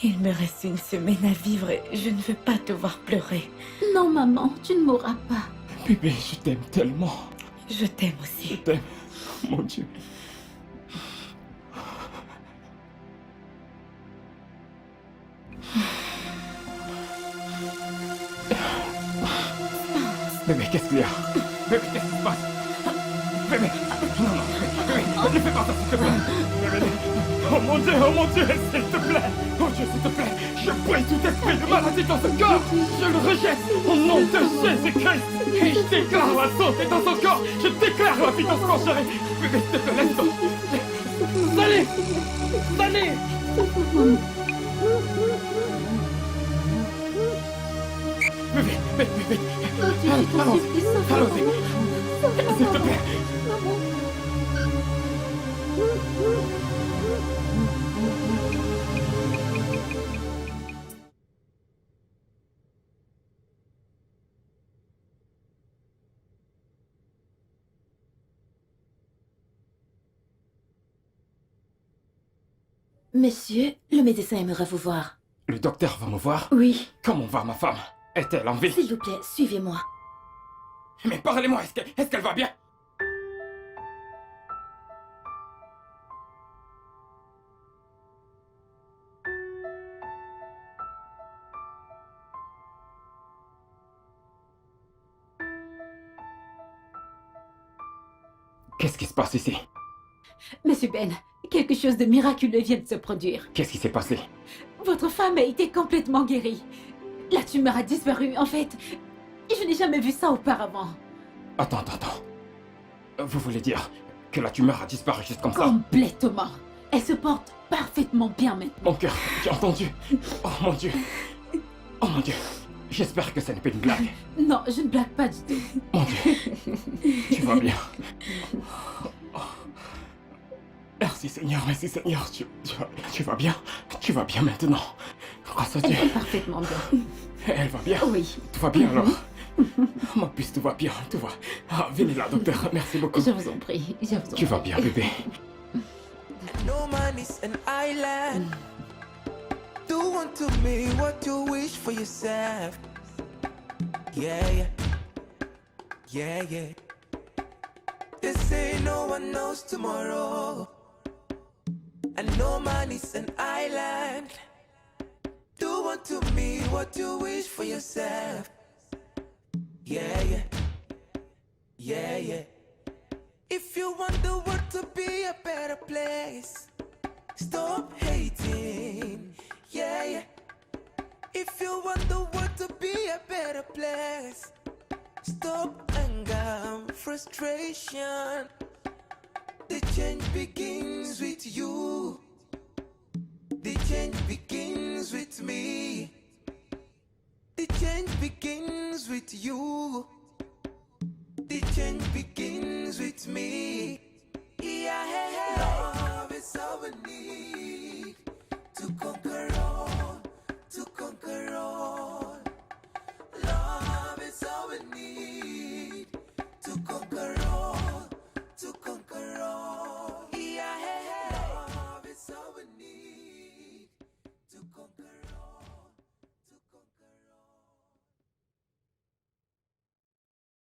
Il me reste une semaine à vivre et je ne veux pas te voir pleurer. Non, maman, tu ne mourras pas. Bébé, je t'aime tellement. Je t'aime Je aussi. t'aime. Mon Dieu. Bébé, qu'est-ce qu'il y a? Bébé, qu'est-ce qui se passe? Bébé! Non, non, bébé, ne fais pas ça, s'il te plaît! Bébé, oh mon Dieu, s'il te plaît! Oh Dieu, s'il te plaît! Je prie tout esprit de maladie dans ce corps! Je le rejette au nom de Jésus-Christ! Et je déclare la santé dans son corps! Je déclare la vie dans son corps, chérie! Bébé, s'il te plaît, laisse-toi! Allez! Allez! Bébé! Allons-y! S'il te plaît! Monsieur, le médecin aimerait vous voir. Le docteur va me voir? Oui. Comment va ma femme? Est-elle en vie? S'il vous plaît, suivez-moi. Mais parlez-moi, est-ce qu'elle va bien? Qu'est-ce qui se passe ici? Monsieur Ben, quelque chose de miraculeux vient de se produire. Qu'est-ce qui s'est passé? Votre femme a été complètement guérie. La tumeur a disparu. En fait, je n'ai jamais vu ça auparavant. Attends. Vous voulez dire que la tumeur a disparu juste comme ça? Complètement. Elle se porte parfaitement bien maintenant. Mon cœur, j'ai entendu. Oh mon Dieu. Oh mon Dieu. J'espère que ça n'est pas une blague. Non, je ne blague pas du tout. Mon Dieu. Tu vas bien. Merci Seigneur. Tu vas bien. Tu vas bien maintenant. Grâce à Elle Dieu. va parfaitement bien. Elle va bien. Oui. Tout va bien alors. Ma puce, tout va bien. Tout va. Ah, venez là, docteur. Merci beaucoup. Je vous en prie. Tu vas bien, bébé. No man is an island. Do unto me what you wish for yourself. Yeah. They say no one knows tomorrow. And no man is an island. Do unto me what you wish for yourself. Yeah. If you want the world to be a better place, stop hating. Yeah. If you want the world to be a better place, stop anger and frustration. The change begins with you. The change begins with me. The change begins with you.